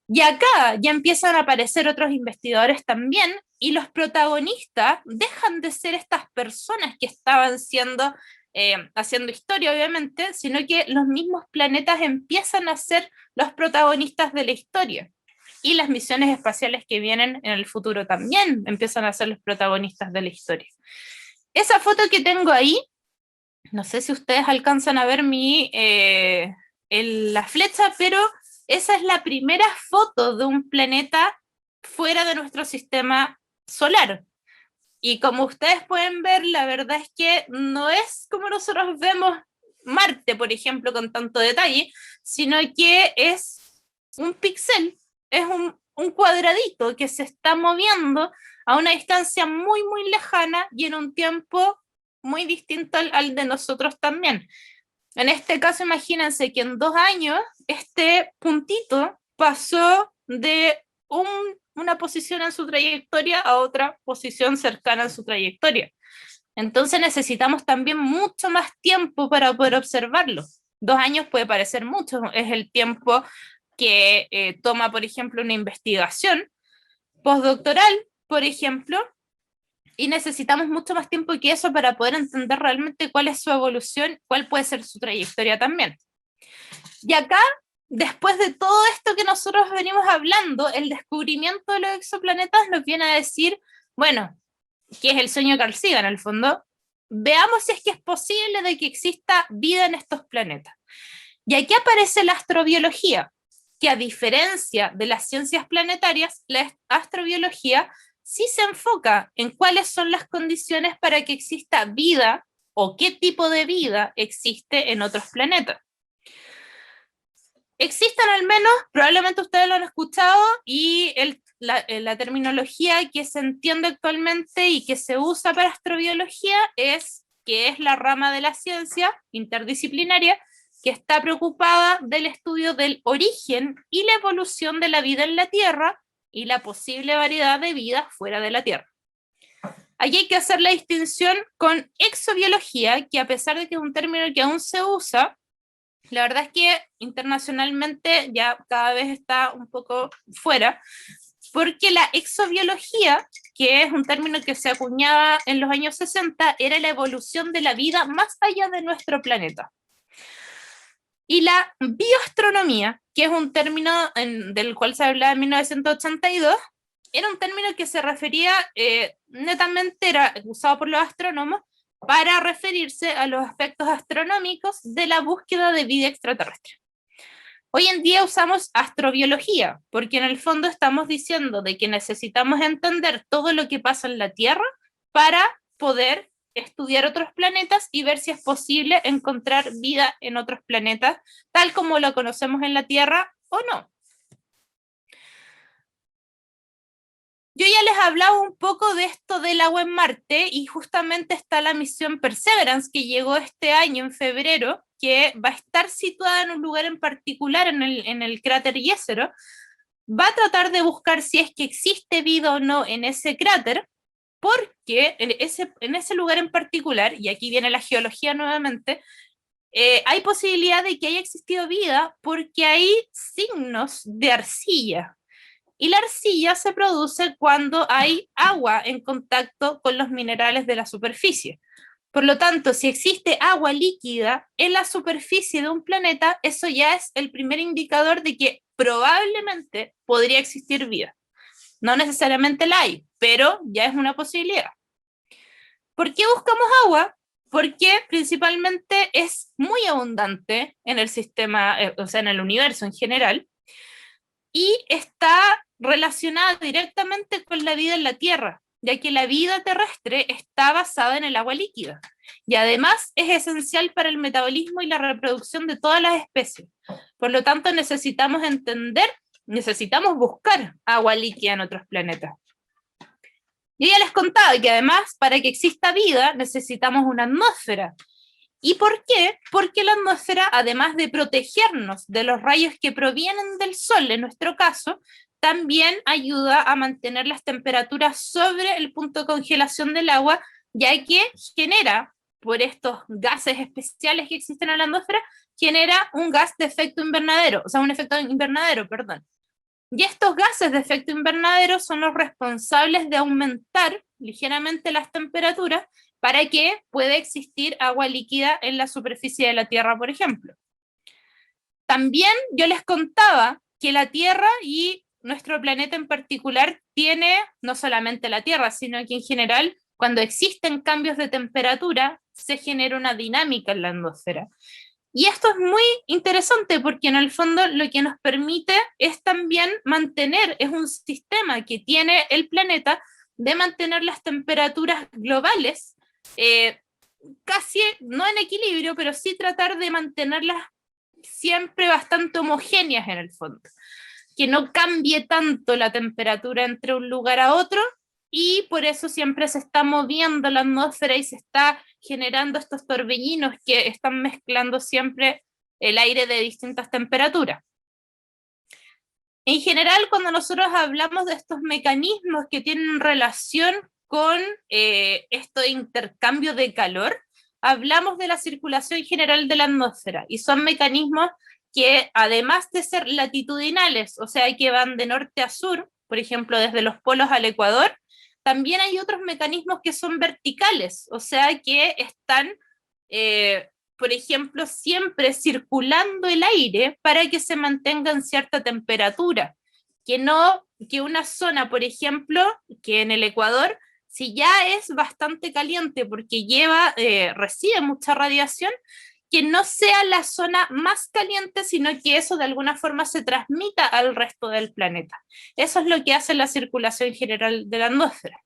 Y acá ya empiezan a aparecer otros investigadores también, y los protagonistas dejan de ser estas personas que estaban haciendo historia, obviamente, sino que los mismos planetas empiezan a ser los protagonistas de la historia. Y las misiones espaciales que vienen en el futuro también empiezan a ser los protagonistas de la historia. Esa foto que tengo ahí, no sé si ustedes alcanzan a ver la flecha, pero esa es la primera foto de un planeta fuera de nuestro sistema solar. Y como ustedes pueden ver, la verdad es que no es como nosotros vemos Marte, por ejemplo, con tanto detalle, sino que es un píxel, es un cuadradito que se está moviendo a una distancia muy, muy lejana y en un tiempo muy distinto al de nosotros también. En este caso, imagínense que en 2 años este puntito pasó de una posición en su trayectoria a otra posición cercana en su trayectoria. Entonces necesitamos también mucho más tiempo para poder observarlo. 2 años puede parecer mucho, es el tiempo que toma, por ejemplo, una investigación postdoctoral, por ejemplo, y necesitamos mucho más tiempo que eso para poder entender realmente cuál es su evolución, cuál puede ser su trayectoria también. Y acá, después de todo esto que nosotros venimos hablando, el descubrimiento de los exoplanetas nos viene a decir, bueno, que es el sueño de Carl Sagan en el fondo, veamos si es que es posible de que exista vida en estos planetas. Y aquí aparece la astrobiología, que a diferencia de las ciencias planetarias, la astrobiología sí se enfoca en cuáles son las condiciones para que exista vida o qué tipo de vida existe en otros planetas. Existen al menos, probablemente ustedes lo han escuchado, y la terminología que se entiende actualmente y que se usa para astrobiología es que es la rama de la ciencia interdisciplinaria que está preocupada del estudio del origen y la evolución de la vida en la Tierra y la posible variedad de vida fuera de la Tierra. Aquí hay que hacer la distinción con exobiología, que a pesar de que es un término que aún se usa, la verdad es que internacionalmente ya cada vez está un poco fuera, porque la exobiología, que es un término que se acuñaba en los años 60, era la evolución de la vida más allá de nuestro planeta. Y la bioastronomía, que es un término del cual se hablaba en 1982, era un término que se refería, netamente era usado por los astrónomos para referirse a los aspectos astronómicos de la búsqueda de vida extraterrestre. Hoy en día usamos astrobiología, porque en el fondo estamos diciendo de que necesitamos entender todo lo que pasa en la Tierra para poder estudiar otros planetas y ver si es posible encontrar vida en otros planetas, tal como lo conocemos en la Tierra o no. Yo ya les hablaba un poco de esto del agua en Marte, y justamente está la misión Perseverance, que llegó este año en febrero, que va a estar situada en un lugar en particular en el cráter Jezero. Va a tratar de buscar si es que existe vida o no en ese cráter, porque en ese lugar en particular, y aquí viene la geología nuevamente, hay posibilidad de que haya existido vida porque hay signos de arcilla. y la arcilla se produce cuando hay agua en contacto con los minerales de la superficie. Por lo tanto, si existe agua líquida en la superficie de un planeta, eso ya es el primer indicador de que probablemente podría existir vida. No necesariamente la hay, pero ya es una posibilidad. ¿Por qué buscamos agua? Porque principalmente es muy abundante en el sistema, o sea, en el universo en general, y está relacionada directamente con la vida en la Tierra, ya que la vida terrestre está basada en el agua líquida, y además es esencial para el metabolismo y la reproducción de todas las especies. Por lo tanto, necesitamos buscar agua líquida en otros planetas. Yo ya les contaba que además, para que exista vida, necesitamos una atmósfera. ¿Y por qué? Porque la atmósfera, además de protegernos de los rayos que provienen del Sol, en nuestro caso, también ayuda a mantener las temperaturas sobre el punto de congelación del agua, ya que genera, por estos gases especiales que existen en la atmósfera, genera un gas de efecto invernadero, o sea, un efecto invernadero, perdón. Y estos gases de efecto invernadero son los responsables de aumentar ligeramente las temperaturas para que pueda existir agua líquida en la superficie de la Tierra, por ejemplo. También yo les contaba que la Tierra y nuestro planeta en particular tiene, no solamente la Tierra, sino que en general, cuando existen cambios de temperatura, se genera una dinámica en la atmósfera. Y esto es muy interesante porque en el fondo lo que nos permite es también mantener, es un sistema que tiene el planeta de mantener las temperaturas globales casi, no en equilibrio, pero sí tratar de mantenerlas siempre bastante homogéneas en el fondo. Que no cambie tanto la temperatura entre un lugar a otro, y por eso siempre se está moviendo la atmósfera y se está generando estos torbellinos que están mezclando siempre el aire de distintas temperaturas. En general, cuando nosotros hablamos de estos mecanismos que tienen relación con esto de intercambio de calor, hablamos de la circulación general de la atmósfera, y son mecanismos que, además de ser latitudinales, o sea, que van de norte a sur, por ejemplo, desde los polos al Ecuador, también hay otros mecanismos que son verticales, o sea, que están, por ejemplo, siempre circulando el aire para que se mantenga en cierta temperatura. Que una zona, por ejemplo, que en el Ecuador, si ya es bastante caliente porque recibe mucha radiación, que no sea la zona más caliente, sino que eso de alguna forma se transmita al resto del planeta. Eso es lo que hace la circulación general de la atmósfera.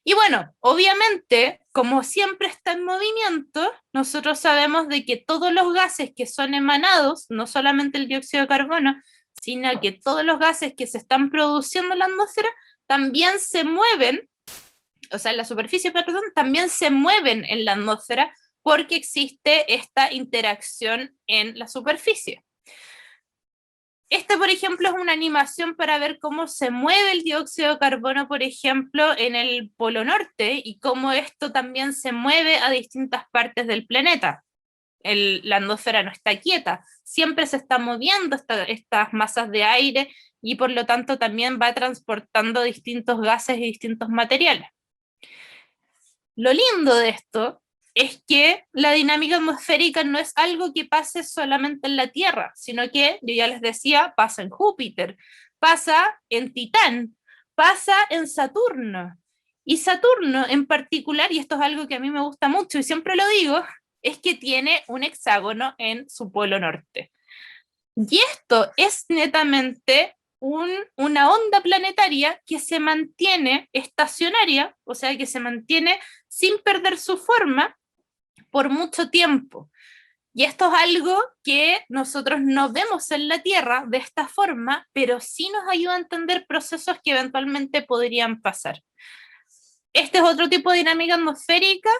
Y bueno, obviamente, como siempre está en movimiento, nosotros sabemos de que todos los gases que son emanados, no solamente el dióxido de carbono, sino que todos los gases que se están produciendo en la atmósfera también se mueven, o sea, en la superficie, perdón, también se mueven en la atmósfera, porque existe esta interacción en la superficie. Por ejemplo, es una animación para ver cómo se mueve el dióxido de carbono, por ejemplo, en el Polo Norte, y cómo esto también se mueve a distintas partes del planeta. La atmósfera no está quieta, siempre se está moviendo estas masas de aire, y por lo tanto también va transportando distintos gases y distintos materiales. Lo lindo de esto es que la dinámica atmosférica no es algo que pase solamente en la Tierra, sino que, yo ya les decía, pasa en Júpiter, pasa en Titán, pasa en Saturno. Y Saturno en particular, y esto es algo que a mí me gusta mucho y siempre lo digo, es que tiene un hexágono en su polo norte. Y esto es netamente una onda planetaria que se mantiene estacionaria, o sea, que se mantiene sin perder su forma por mucho tiempo. Y esto es algo que nosotros no vemos en la Tierra de esta forma, pero sí nos ayuda a entender procesos que eventualmente podrían pasar. Este es otro tipo de dinámica atmosférica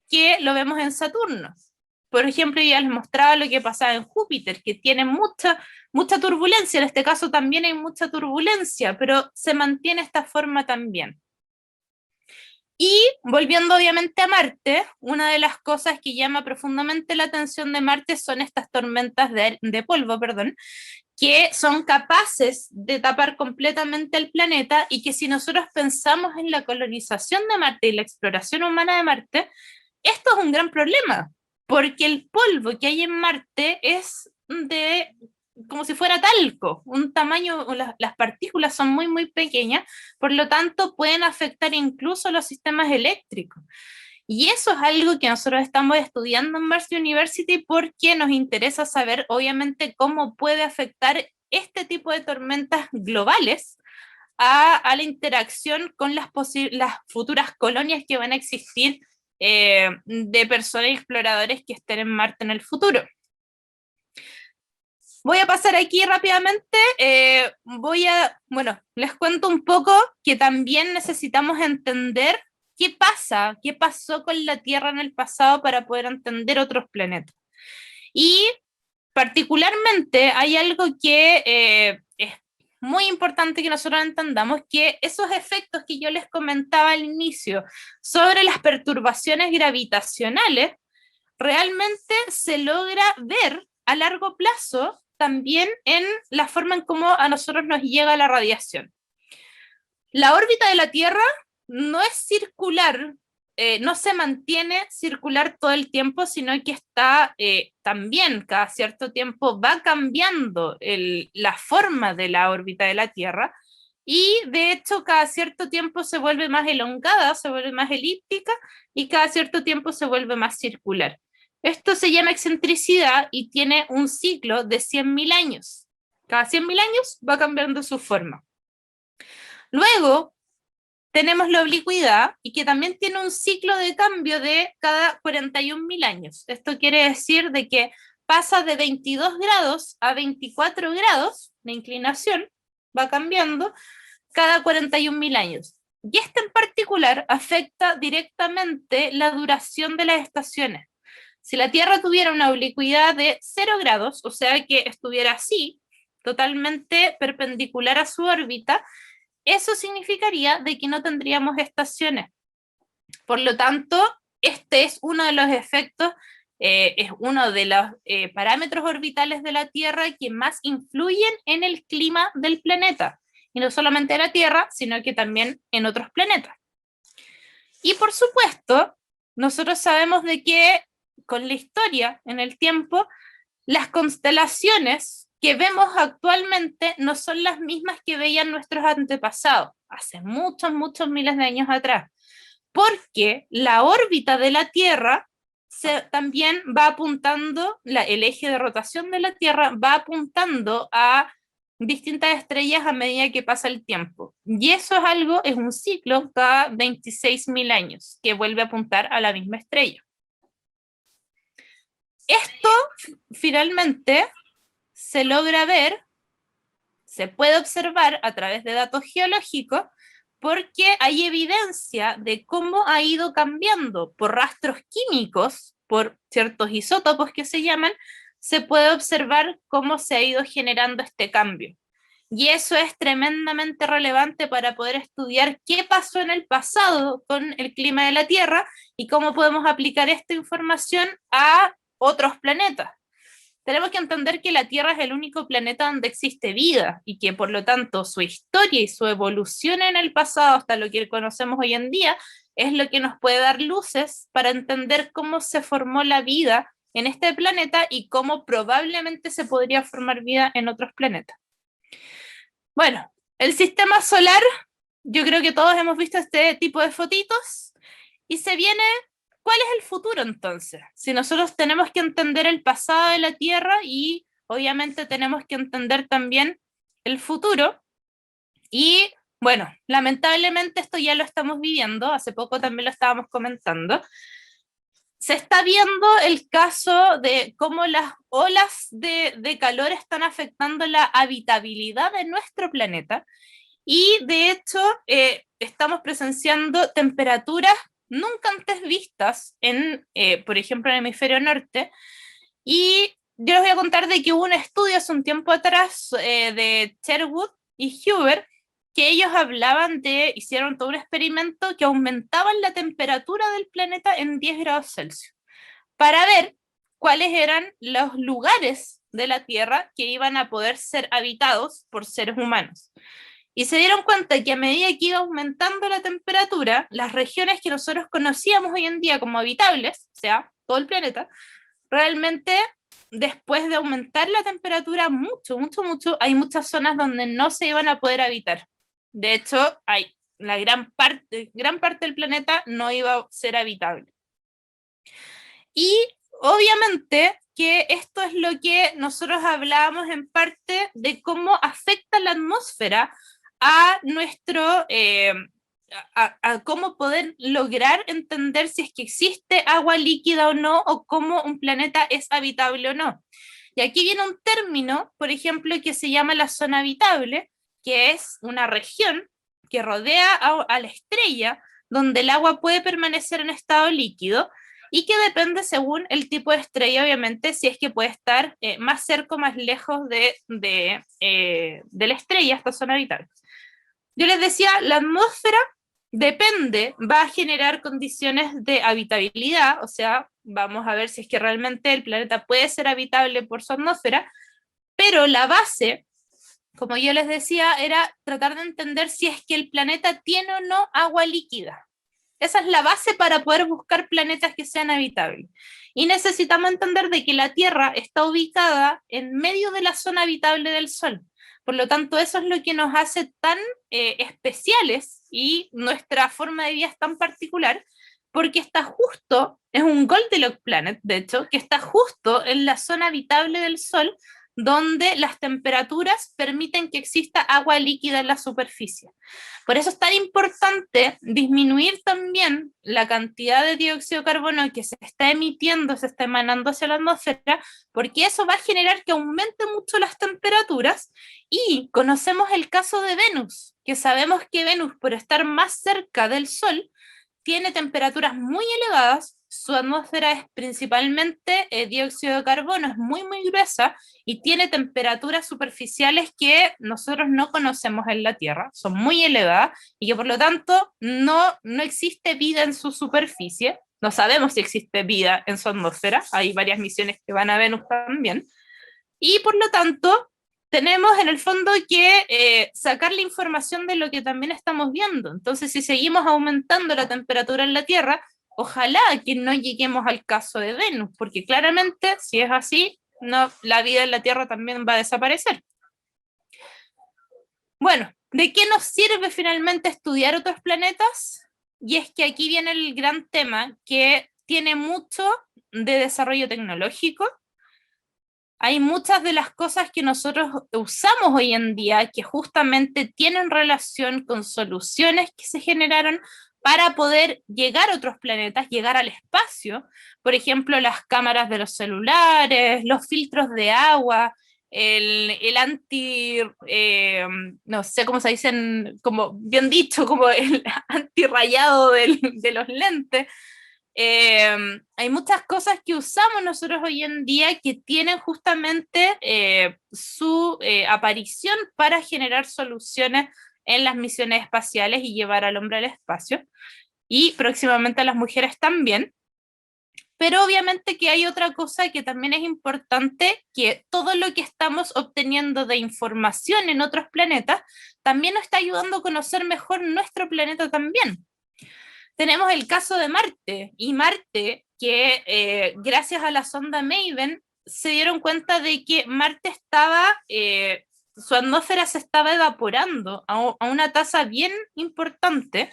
que lo vemos en Saturno. Por ejemplo, ya les mostraba lo que pasaba en Júpiter, que tiene mucha turbulencia. En este caso también hay mucha turbulencia, pero se mantiene esta forma también. Y volviendo obviamente a Marte, una de las cosas que llama profundamente la atención de Marte son estas tormentas de polvo, que son capaces de tapar completamente el planeta y que si nosotros pensamos en la colonización de Marte y la exploración humana de Marte, esto es un gran problema, porque el polvo que hay en Marte es de como si fuera talco, un tamaño, las partículas son muy, muy pequeñas, por lo tanto pueden afectar incluso los sistemas eléctricos. Y eso es algo que nosotros estamos estudiando en Mars University porque nos interesa saber, obviamente, cómo puede afectar este tipo de tormentas globales a la interacción con las futuras colonias que van a existir de personas y exploradores que estén en Marte en el futuro. Voy a pasar aquí rápidamente, bueno, les cuento un poco que también necesitamos entender qué pasó con la Tierra en el pasado para poder entender otros planetas. Y particularmente hay algo que es muy importante que nosotros entendamos, que esos efectos que yo les comentaba al inicio sobre las perturbaciones gravitacionales, realmente se logra ver a largo plazo también en la forma en cómo a nosotros nos llega la radiación. La órbita de la Tierra no es circular, no se mantiene circular todo el tiempo, sino que está también cada cierto tiempo va cambiando la forma de la órbita de la Tierra, y de hecho cada cierto tiempo se vuelve más elongada, se vuelve más elíptica, y cada cierto tiempo se vuelve más circular. Esto se llama excentricidad y tiene un ciclo de 100.000 años. Cada 100.000 años va cambiando su forma. Luego tenemos la oblicuidad, y que también tiene un ciclo de cambio de cada 41.000 años. Esto quiere decir de que pasa de 22 grados a 24 grados de inclinación, va cambiando cada 41.000 años. Y este en particular afecta directamente la duración de las estaciones. Si la Tierra tuviera una oblicuidad de 0 grados, o sea que estuviera así, totalmente perpendicular a su órbita, eso significaría de que no tendríamos estaciones. Por lo tanto, este es uno de los efectos, es uno de los parámetros orbitales de la Tierra que más influyen en el clima del planeta. Y no solamente de la Tierra, sino que también en otros planetas. Y por supuesto, nosotros sabemos de que con la historia, en el tiempo, las constelaciones que vemos actualmente no son las mismas que veían nuestros antepasados hace muchos, muchos miles de años atrás, porque la órbita de la Tierra también va apuntando, el eje de rotación de la Tierra va apuntando a distintas estrellas a medida que pasa el tiempo. Y eso es un ciclo cada 26.000 años, que vuelve a apuntar a la misma estrella. Esto finalmente se logra ver, se puede observar a través de datos geológicos, porque hay evidencia de cómo ha ido cambiando por rastros químicos, por ciertos isótopos que se llaman, se puede observar cómo se ha ido generando este cambio. Y eso es tremendamente relevante para poder estudiar qué pasó en el pasado con el clima de la Tierra y cómo podemos aplicar esta información a otros planetas. Tenemos que entender que la Tierra es el único planeta donde existe vida y que por lo tanto su historia y su evolución en el pasado hasta lo que conocemos hoy en día es lo que nos puede dar luces para entender cómo se formó la vida en este planeta y cómo probablemente se podría formar vida en otros planetas. Bueno, el sistema solar, yo creo que todos hemos visto este tipo de fotitos y se viene... ¿Cuál es el futuro entonces? Si nosotros tenemos que entender el pasado de la Tierra y obviamente tenemos que entender también el futuro. Y bueno, lamentablemente esto ya lo estamos viviendo, hace poco también lo estábamos comentando. Se está viendo el caso de cómo las olas de calor están afectando la habitabilidad de nuestro planeta. Y de hecho, estamos presenciando temperaturas nunca antes vistas por ejemplo, en el hemisferio norte, y yo les voy a contar de que hubo un estudio hace un tiempo atrás de Sherwood y Huber, que ellos hicieron todo un experimento que aumentaban la temperatura del planeta en 10 grados Celsius, para ver cuáles eran los lugares de la Tierra que iban a poder ser habitados por seres humanos. Y se dieron cuenta que a medida que iba aumentando la temperatura, las regiones que nosotros conocíamos hoy en día como habitables, o sea, todo el planeta, realmente después de aumentar la temperatura mucho, hay muchas zonas donde no se iban a poder habitar. De hecho, la gran parte del planeta no iba a ser habitable. Y obviamente que esto es lo que nosotros hablábamos en parte de cómo afecta la atmósfera a nuestro, a cómo poder lograr entender si es que existe agua líquida o no, o cómo un planeta es habitable o no. Y aquí viene un término, por ejemplo, que se llama la zona habitable, que es una región que rodea a la estrella, donde el agua puede permanecer en estado líquido, y que depende según el tipo de estrella, obviamente, si es que puede estar más cerca o más lejos de la estrella, esta zona habitable. Yo les decía, la atmósfera va a generar condiciones de habitabilidad, o sea, vamos a ver si es que realmente el planeta puede ser habitable por su atmósfera, pero la base, como yo les decía, era tratar de entender si es que el planeta tiene o no agua líquida. Esa es la base para poder buscar planetas que sean habitables. Y necesitamos entender de que la Tierra está ubicada en medio de la zona habitable del Sol. Por lo tanto, eso es lo que nos hace tan especiales y nuestra forma de vida es tan particular, porque está justo, es un Goldilocks Planet, de hecho, que está justo en la zona habitable del Sol, donde las temperaturas permiten que exista agua líquida en la superficie. Por eso es tan importante disminuir también la cantidad de dióxido de carbono que se está emitiendo, se está emanando hacia la atmósfera, porque eso va a generar que aumente mucho las temperaturas. Y conocemos el caso de Venus, que sabemos que Venus, por estar más cerca del Sol, tiene temperaturas muy elevadas, su atmósfera es principalmente dióxido de carbono, es muy gruesa y tiene temperaturas superficiales que nosotros no conocemos en la Tierra, son muy elevadas y que por lo tanto no existe vida en su superficie, no sabemos si existe vida en su atmósfera, hay varias misiones que van a Venus también, y por lo tanto tenemos en el fondo que sacar la información de lo que también estamos viendo. Entonces, si seguimos aumentando la temperatura en la Tierra, ojalá que no lleguemos al caso de Venus, porque claramente, si es así, no, la vida en la Tierra también va a desaparecer. Bueno, ¿de qué nos sirve finalmente estudiar otros planetas? Y es que aquí viene el gran tema, que tiene mucho de desarrollo tecnológico. Hay muchas de las cosas que nosotros usamos hoy en día que justamente tienen relación con soluciones que se generaron para poder llegar a otros planetas, llegar al espacio. Por ejemplo, las cámaras de los celulares, los filtros de agua, el no sé cómo se dicen, como bien dicho, como el antirrayado de los lentes. Hay muchas cosas que usamos nosotros hoy en día que tienen justamente su aparición para generar soluciones en las misiones espaciales y llevar al hombre al espacio, y próximamente a las mujeres también. Pero obviamente que hay otra cosa que también es importante, que todo lo que estamos obteniendo de información en otros planetas también nos está ayudando a conocer mejor nuestro planeta también. Tenemos el caso de Marte, y Marte, que gracias a la sonda Maven se dieron cuenta de que Marte estaba, su atmósfera se estaba evaporando a una tasa bien importante,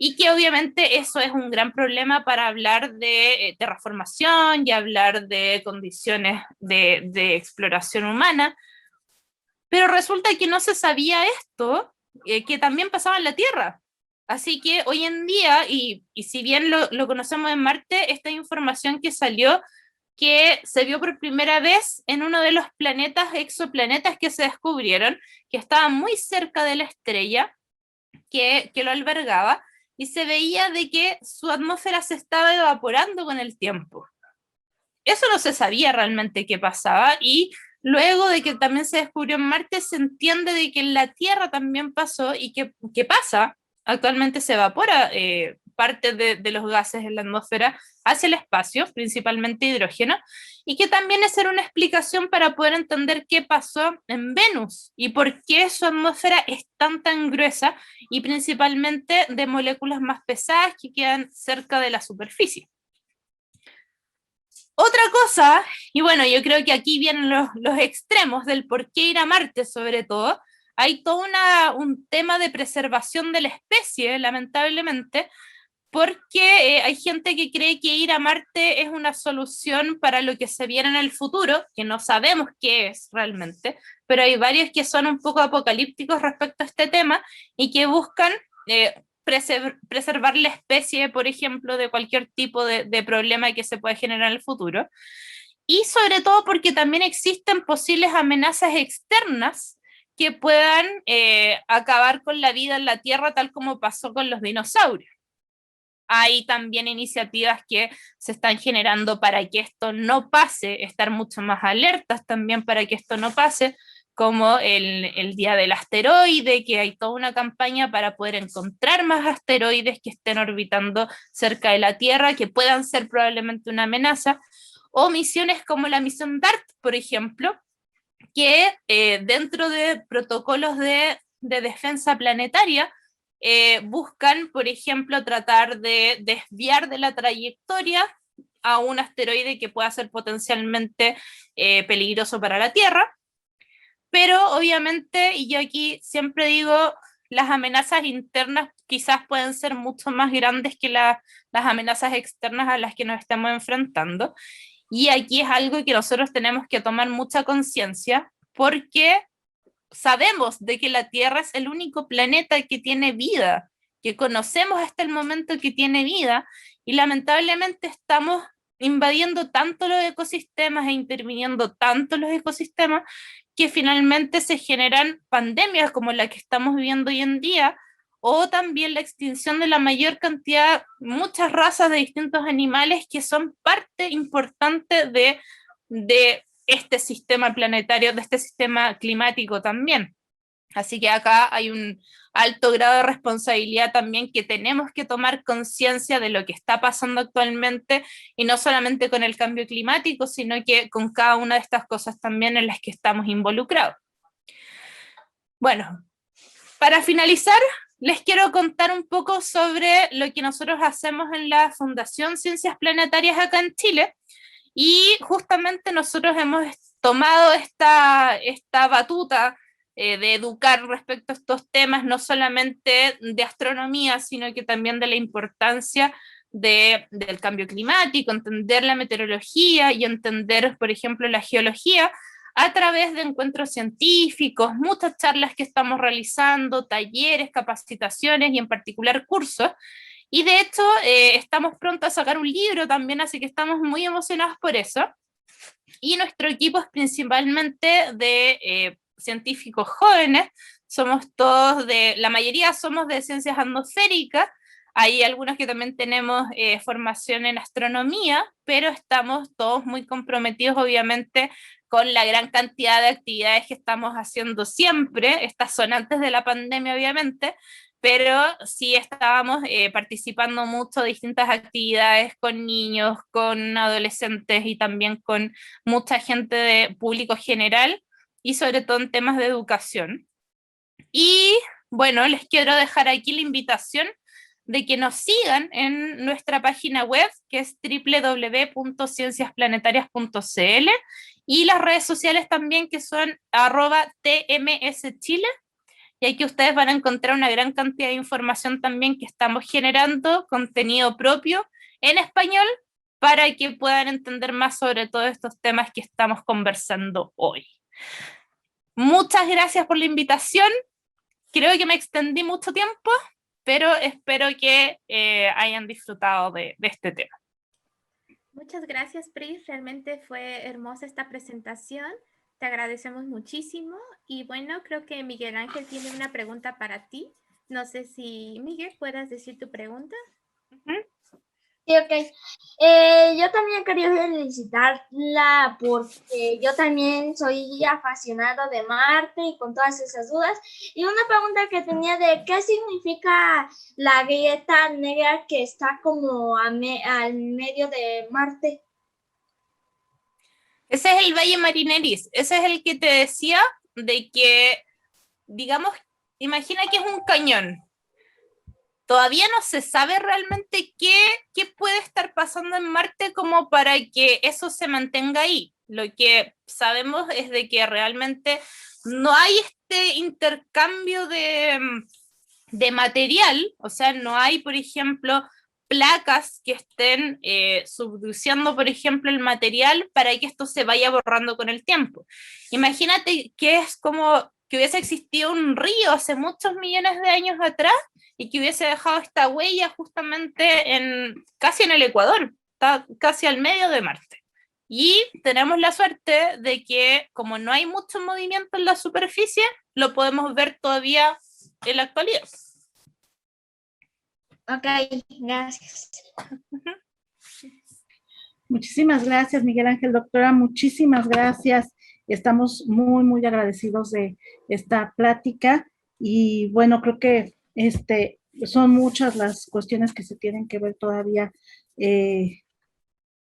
y que obviamente eso es un gran problema para hablar de terraformación y hablar de condiciones de exploración humana. Pero resulta que no se sabía esto, que también pasaba en la Tierra. Así que hoy en día, y si bien lo conocemos en Marte, esta información que salió, que se vio por primera vez en uno de los exoplanetas que se descubrieron, que estaba muy cerca de la estrella que lo albergaba, y se veía de que su atmósfera se estaba evaporando con el tiempo. Eso no se sabía realmente qué pasaba, y luego de que también se descubrió en Marte, se entiende de que en la Tierra también pasó, y que pasa. Actualmente se evapora parte de los gases en la atmósfera hacia el espacio, principalmente hidrógeno, y que también es una explicación para poder entender qué pasó en Venus y por qué su atmósfera es tan gruesa y principalmente de moléculas más pesadas que quedan cerca de la superficie. Otra cosa, y bueno, yo creo que aquí vienen los extremos del por qué ir a Marte sobre todo, hay todo un tema de preservación de la especie, lamentablemente, porque hay gente que cree que ir a Marte es una solución para lo que se viene en el futuro, que no sabemos qué es realmente, pero hay varios que son un poco apocalípticos respecto a este tema y que buscan preservar la especie, por ejemplo, de cualquier tipo de problema que se pueda generar en el futuro. Y sobre todo porque también existen posibles amenazas externas que puedan acabar con la vida en la Tierra, tal como pasó con los dinosaurios. Hay también iniciativas que se están generando para que esto no pase, estar mucho más alertas también para que esto no pase, como el Día del Asteroide, que hay toda una campaña para poder encontrar más asteroides que estén orbitando cerca de la Tierra, que puedan ser probablemente una amenaza, o misiones como la misión DART, por ejemplo, que dentro de protocolos de defensa planetaria buscan, por ejemplo, tratar de desviar de la trayectoria a un asteroide que pueda ser potencialmente peligroso para la Tierra, pero obviamente, y yo aquí siempre digo, las amenazas internas quizás pueden ser mucho más grandes que las amenazas externas a las que nos estamos enfrentando. Y aquí es algo que nosotros tenemos que tomar mucha conciencia porque sabemos de que la Tierra es el único planeta que tiene vida, que conocemos hasta el momento que tiene vida, y lamentablemente estamos invadiendo tanto los ecosistemas e interviniendo tanto los ecosistemas que finalmente se generan pandemias como la que estamos viviendo hoy en día, o también la extinción de la mayor cantidad, muchas razas de distintos animales que son parte importante de este sistema planetario, de este sistema climático también. Así que acá hay un alto grado de responsabilidad también que tenemos que tomar conciencia de lo que está pasando actualmente y no solamente con el cambio climático, sino que con cada una de estas cosas también en las que estamos involucrados. Bueno, para finalizar, les quiero contar un poco sobre lo que nosotros hacemos en la Fundación Ciencias Planetarias acá en Chile. Y justamente nosotros hemos tomado esta batuta de educar respecto a estos temas, no solamente de astronomía, sino que también de la importancia del cambio climático, entender la meteorología y entender, por ejemplo, la geología a través de encuentros científicos, muchas charlas que estamos realizando, talleres, capacitaciones y en particular cursos. Y de hecho, estamos pronto a sacar un libro también, así que estamos muy emocionados por eso. Y nuestro equipo es principalmente de científicos jóvenes, somos todos la mayoría somos de ciencias atmosféricas, hay algunos que también tenemos formación en astronomía, pero estamos todos muy comprometidos obviamente con la gran cantidad de actividades que estamos haciendo siempre, estas son antes de la pandemia obviamente, pero sí estábamos participando mucho de distintas actividades con niños, con adolescentes y también con mucha gente de público general y sobre todo en temas de educación. Y bueno, les quiero dejar aquí la invitación de que nos sigan en nuestra página web, que es www.cienciasplanetarias.cl, y las redes sociales también, que son @tmschile, y aquí ustedes van a encontrar una gran cantidad de información también que estamos generando, contenido propio en español, para que puedan entender más sobre todos estos temas que estamos conversando hoy. Muchas gracias por la invitación. Creo que me extendí mucho tiempo, pero espero que hayan disfrutado de este tema. Muchas gracias, Pris. Realmente fue hermosa esta presentación. Te agradecemos muchísimo. Y bueno, creo que Miguel Ángel tiene una pregunta para ti. No sé si, Miguel, puedas decir tu pregunta. Sí, ok. Yo también quería felicitarla porque yo también soy apasionado de Marte y con todas esas dudas. Y una pregunta que tenía de qué significa la grieta negra que está como al medio de Marte. Ese es el Valle Marineris, ese es el que te decía de que, digamos, imagina que es un cañón. Todavía no se sabe realmente qué puede estar pasando en Marte como para que eso se mantenga ahí. Lo que sabemos es de que realmente no hay este intercambio de material, o sea, no hay, por ejemplo, placas que estén subduciendo, por ejemplo, el material para que esto se vaya borrando con el tiempo. Imagínate que es como que hubiese existido un río hace muchos millones de años atrás y que hubiese dejado esta huella justamente casi en el Ecuador, está casi al medio de Marte. Y tenemos la suerte de que como no hay mucho movimiento en la superficie, lo podemos ver todavía en la actualidad. Ok, gracias. Muchísimas gracias, Miguel Ángel. Doctora, muchísimas gracias. Estamos muy, muy agradecidos de esta plática y bueno, creo que son muchas las cuestiones que se tienen que ver todavía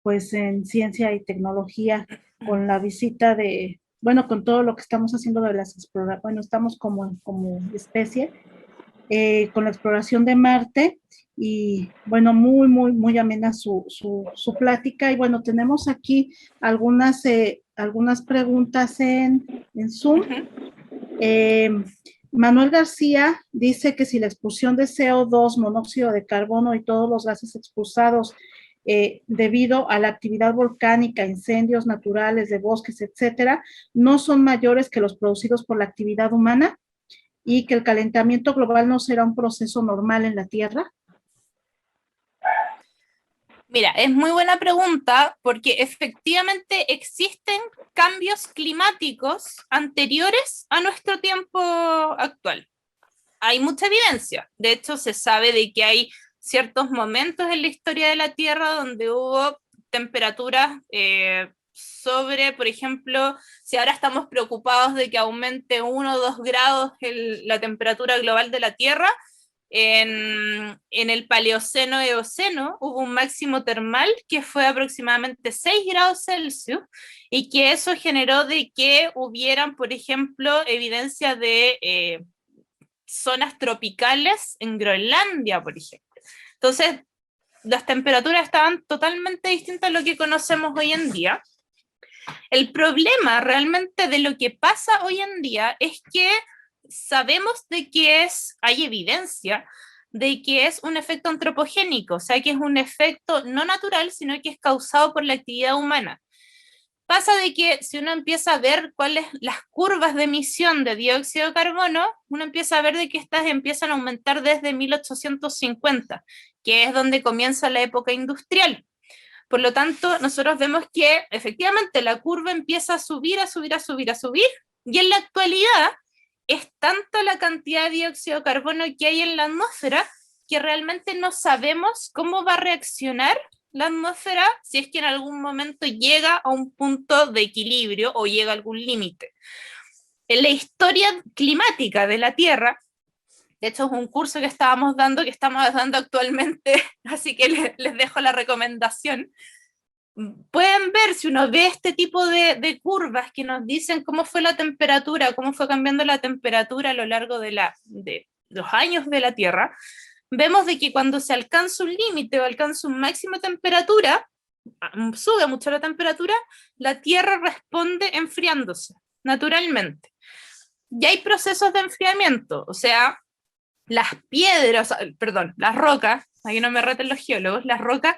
pues en ciencia y tecnología con la visita bueno, con todo lo que estamos haciendo de las exploraciones, bueno, estamos como especie con la exploración de Marte y bueno, muy, muy, muy amena su plática y bueno, tenemos aquí algunas preguntas en Zoom. Manuel García dice que si la expulsión de CO2, monóxido de carbono y todos los gases expulsados debido a la actividad volcánica, incendios naturales de bosques, etcétera, no son mayores que los producidos por la actividad humana y que el calentamiento global no será un proceso normal en la Tierra? Mira, es muy buena pregunta porque efectivamente existen cambios climáticos anteriores a nuestro tiempo actual. Hay mucha evidencia. De hecho, se sabe de que hay ciertos momentos en la historia de la Tierra donde hubo temperaturas sobre, por ejemplo, si ahora estamos preocupados de que aumente 1 o 2 grados la temperatura global de la Tierra, en el Paleoceno y Eoceno hubo un máximo termal que fue aproximadamente 6 grados Celsius y que eso generó de que hubieran, por ejemplo, evidencia de zonas tropicales en Groenlandia, por ejemplo. Entonces, las temperaturas estaban totalmente distintas a lo que conocemos hoy en día. El problema realmente de lo que pasa hoy en día es que sabemos de que hay evidencia de que es un efecto antropogénico, o sea que es un efecto no natural, sino que es causado por la actividad humana. Pasa de que si uno empieza a ver cuáles las curvas de emisión de dióxido de carbono, uno empieza a ver de que estas empiezan a aumentar desde 1850, que es donde comienza la época industrial. Por lo tanto, nosotros vemos que efectivamente la curva empieza a subir, a subir, a subir, a subir, y en la actualidad es tanta la cantidad de dióxido de carbono que hay en la atmósfera que realmente no sabemos cómo va a reaccionar la atmósfera si es que en algún momento llega a un punto de equilibrio o llega a algún límite. En la historia climática de la Tierra, de hecho es un curso que estamos dando actualmente, así que les dejo la recomendación. Pueden ver, si uno ve este tipo de curvas que nos dicen cómo fue la temperatura, cómo fue cambiando la temperatura a lo largo de los años de la Tierra, vemos de que cuando se alcanza un límite o alcanza un máximo de temperatura, sube mucho la temperatura, la Tierra responde enfriándose naturalmente. Y hay procesos de enfriamiento, o sea, las piedras, perdón, las rocas, aquí no me reten los geólogos, las rocas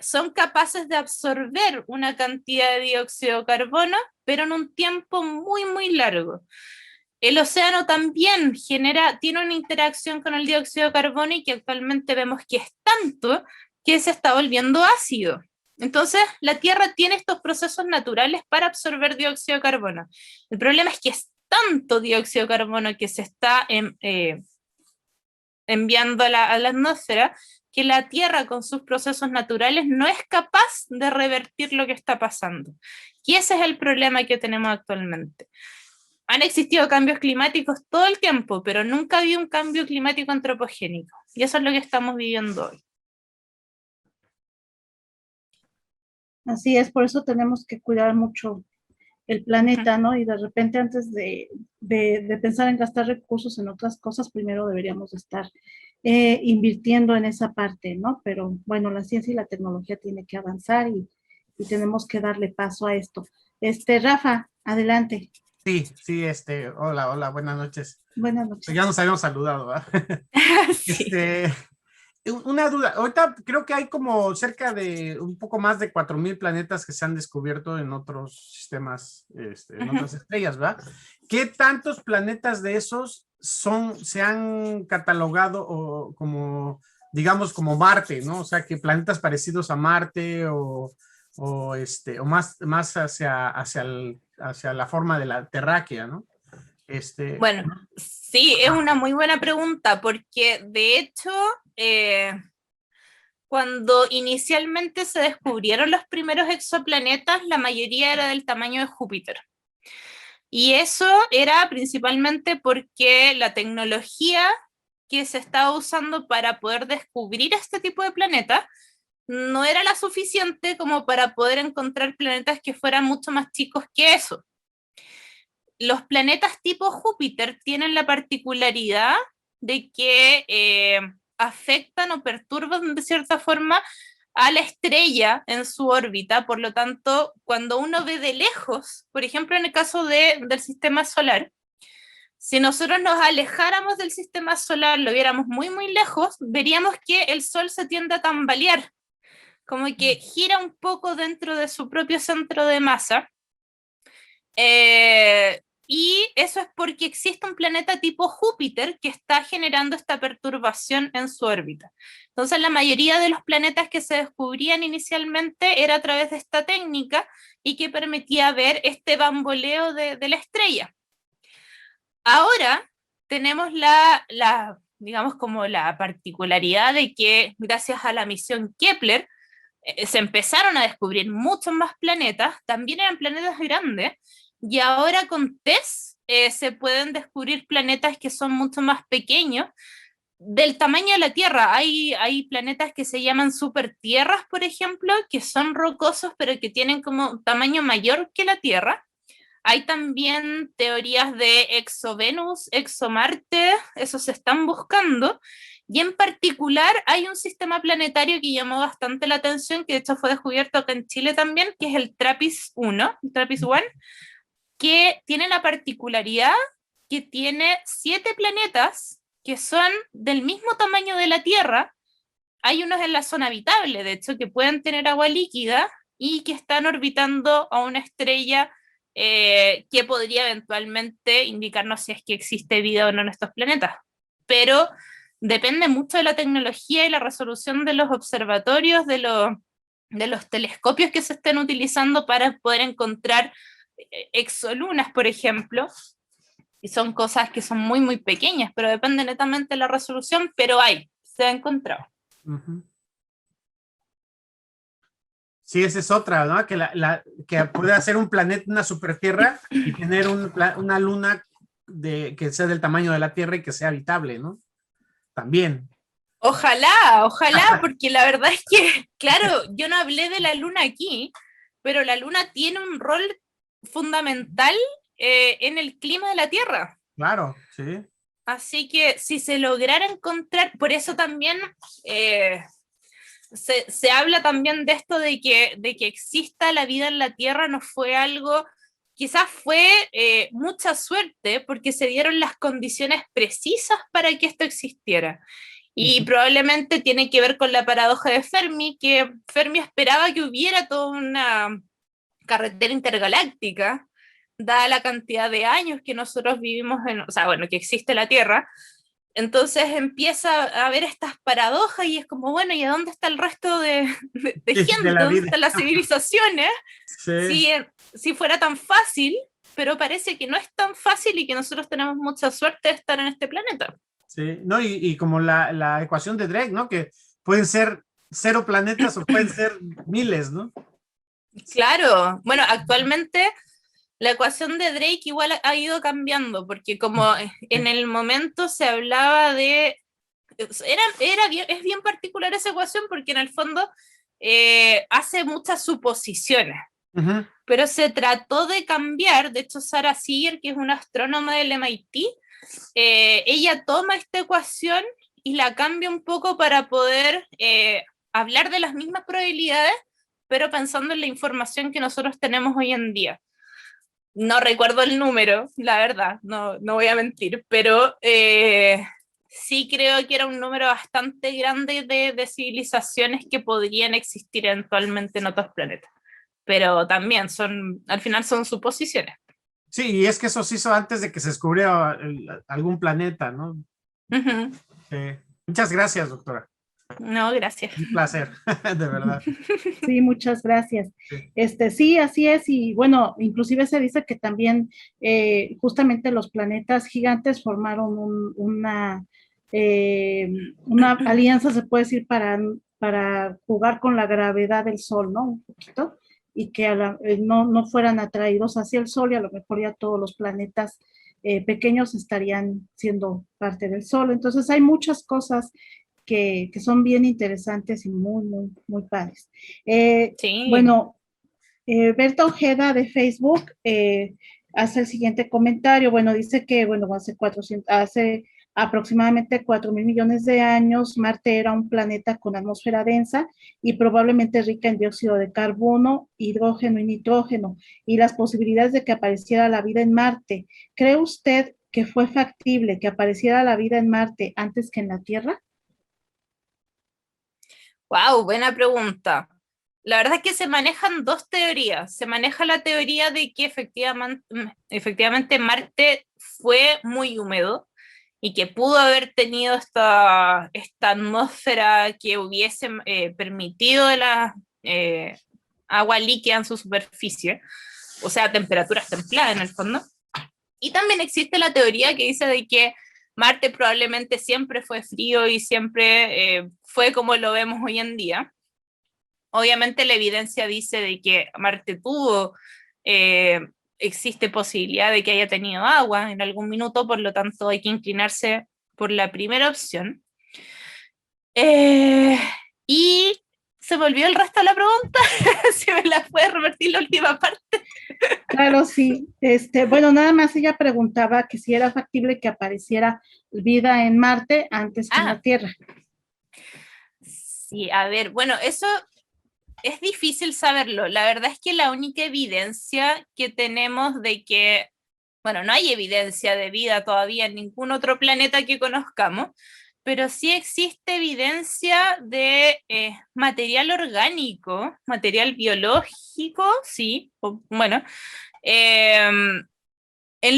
son capaces de absorber una cantidad de dióxido de carbono, pero en un tiempo muy, muy largo. El océano también tiene una interacción con el dióxido de carbono y que actualmente vemos que es tanto que se está volviendo ácido. Entonces, la Tierra tiene estos procesos naturales para absorber dióxido de carbono. El problema es que es tanto dióxido de carbono que se está enviando a la atmósfera que la Tierra con sus procesos naturales no es capaz de revertir lo que está pasando. Y ese es el problema que tenemos actualmente. Han existido cambios climáticos todo el tiempo, pero nunca ha habido un cambio climático antropogénico. Y eso es lo que estamos viviendo hoy. Así es, por eso tenemos que cuidar mucho el planeta, ¿no? Y de repente antes de pensar en gastar recursos en otras cosas, primero deberíamos estar invirtiendo en esa parte, ¿no? Pero bueno, la ciencia y la tecnología tiene que avanzar y tenemos que darle paso a esto. Rafa, adelante. Sí, hola, buenas noches. Buenas noches. Ya nos habíamos saludado, ¿verdad? Sí. Una duda, ahorita creo que hay como cerca de un poco más de 4,000 planetas que se han descubierto en otros sistemas, en otras estrellas, ¿verdad? ¿Qué tantos planetas de esos se han catalogado o como, digamos, como Marte, ¿no? O sea, que planetas parecidos a Marte o más hacia la forma de la terráquea, ¿no? Bueno, sí, es una muy buena pregunta, porque de hecho, cuando inicialmente se descubrieron los primeros exoplanetas, la mayoría era del tamaño de Júpiter. Y eso era principalmente porque la tecnología que se estaba usando para poder descubrir este tipo de planetas no era la suficiente como para poder encontrar planetas que fueran mucho más chicos que eso. Los planetas tipo Júpiter tienen la particularidad de que afectan o perturban de cierta forma a la estrella en su órbita, por lo tanto, cuando uno ve de lejos, por ejemplo en el caso del sistema solar, si nosotros nos alejáramos del sistema solar, lo viéramos muy muy lejos, veríamos que el Sol se tiende a tambalear, como que gira un poco dentro de su propio centro de masa, y eso es porque existe un planeta tipo Júpiter que está generando esta perturbación en su órbita. Entonces la mayoría de los planetas que se descubrían inicialmente era a través de esta técnica y que permitía ver este bamboleo de la estrella. Ahora tenemos digamos como la particularidad de que gracias a la misión Kepler se empezaron a descubrir muchos más planetas, también eran planetas grandes, y ahora con TESS se pueden descubrir planetas que son mucho más pequeños, del tamaño de la Tierra. Hay planetas que se llaman supertierras, por ejemplo, que son rocosos, pero que tienen como tamaño mayor que la Tierra. Hay también teorías de exovenus, exomarte, eso se están buscando, y en particular hay un sistema planetario que llamó bastante la atención, que de hecho fue descubierto acá en Chile también, que es el TRAPPIST-1, que tiene la particularidad que tiene 7 planetas que son del mismo tamaño de la Tierra. Hay unos en la zona habitable, de hecho, que pueden tener agua líquida y que están orbitando a una estrella que podría eventualmente indicarnos si es que existe vida o no en estos planetas. Pero depende mucho de la tecnología y la resolución de los observatorios, de los telescopios que se estén utilizando para poder encontrar exolunas, por ejemplo, y son cosas que son muy, muy pequeñas, pero depende netamente de la resolución, pero se ha encontrado. Uh-huh. Sí, esa es otra, ¿no? Que puede hacer un planeta, una supertierra, y tener una luna que sea del tamaño de la Tierra y que sea habitable, ¿no? También. Ojalá, porque la verdad es que, claro, yo no hablé de la luna aquí, pero la luna tiene un rol fundamental en el clima de la Tierra. Claro, sí. Así que si se lograra encontrar, por eso también se habla también de esto de que exista la vida en la Tierra no fue algo, quizás fue mucha suerte porque se dieron las condiciones precisas para que esto existiera. Y probablemente tiene que ver con la paradoja de Fermi, que Fermi esperaba que hubiera toda una carretera intergaláctica, dada la cantidad de años que nosotros vivimos que existe la Tierra. Entonces empieza a haber estas paradojas y es como, bueno, ¿y a dónde está el resto de gente? ¿Dónde están las civilizaciones? Sí. Si fuera tan fácil, pero parece que no es tan fácil y que nosotros tenemos mucha suerte de estar en este planeta. Sí, no, y como la ecuación de Drake, ¿no? Que pueden ser 0 planetas o pueden ser miles, ¿no? Claro, bueno, actualmente la ecuación de Drake igual ha ido cambiando, porque como en el momento se hablaba de... es bien particular esa ecuación porque en el fondo hace muchas suposiciones. Ujú. Pero se trató de cambiar, de hecho Sarah Seeger, que es una astrónoma del MIT, ella toma esta ecuación y la cambia un poco para poder hablar de las mismas probabilidades, pero pensando en la información que nosotros tenemos hoy en día. No recuerdo el número, la verdad, no voy a mentir, pero sí creo que era un número bastante grande de civilizaciones que podrían existir eventualmente en otros planetas. Pero también al final son suposiciones. Sí, y es que eso se hizo antes de que se descubriera algún planeta, ¿no? Uh-huh. Muchas gracias, doctora. No, gracias. Un placer, de verdad. Sí, muchas gracias. Sí, así es, y bueno, inclusive se dice que también justamente los planetas gigantes formaron una alianza, se puede decir, para jugar con la gravedad del Sol, ¿no? Un poquito, y que no fueran atraídos hacia el Sol, y a lo mejor ya todos los planetas pequeños estarían siendo parte del Sol. Entonces hay muchas cosas que son bien interesantes y muy, muy, muy padres. Sí. Bueno, Berta Ojeda de Facebook hace el siguiente comentario. Bueno, dice que, bueno, hace aproximadamente 4.000 millones de años, Marte era un planeta con atmósfera densa y probablemente rica en dióxido de carbono, hidrógeno y nitrógeno, y las posibilidades de que apareciera la vida en Marte. ¿Cree usted que fue factible que apareciera la vida en Marte antes que en la Tierra? Wow, buena pregunta. La verdad es que se manejan dos teorías. Se maneja la teoría de que efectivamente Marte fue muy húmedo y que pudo haber tenido esta atmósfera que hubiese permitido la agua líquida en su superficie, o sea, temperaturas templadas en el fondo. Y también existe la teoría que dice de que Marte probablemente siempre fue frío y siempre fue como lo vemos hoy en día. Obviamente la evidencia dice de que Marte existe posibilidad de que haya tenido agua en algún minuto, por lo tanto hay que inclinarse por la primera opción. Y se me olvidó el resto de la pregunta, si me la puedes repetir la última parte. Claro, sí. Bueno, nada más ella preguntaba que si era factible que apareciera vida en Marte antes que en la Tierra. Sí, a ver, bueno, eso es difícil saberlo. La verdad es que la única evidencia que tenemos de que, bueno, no hay evidencia de vida todavía en ningún otro planeta que conozcamos, pero sí existe evidencia de material orgánico, material biológico, sí, bueno, en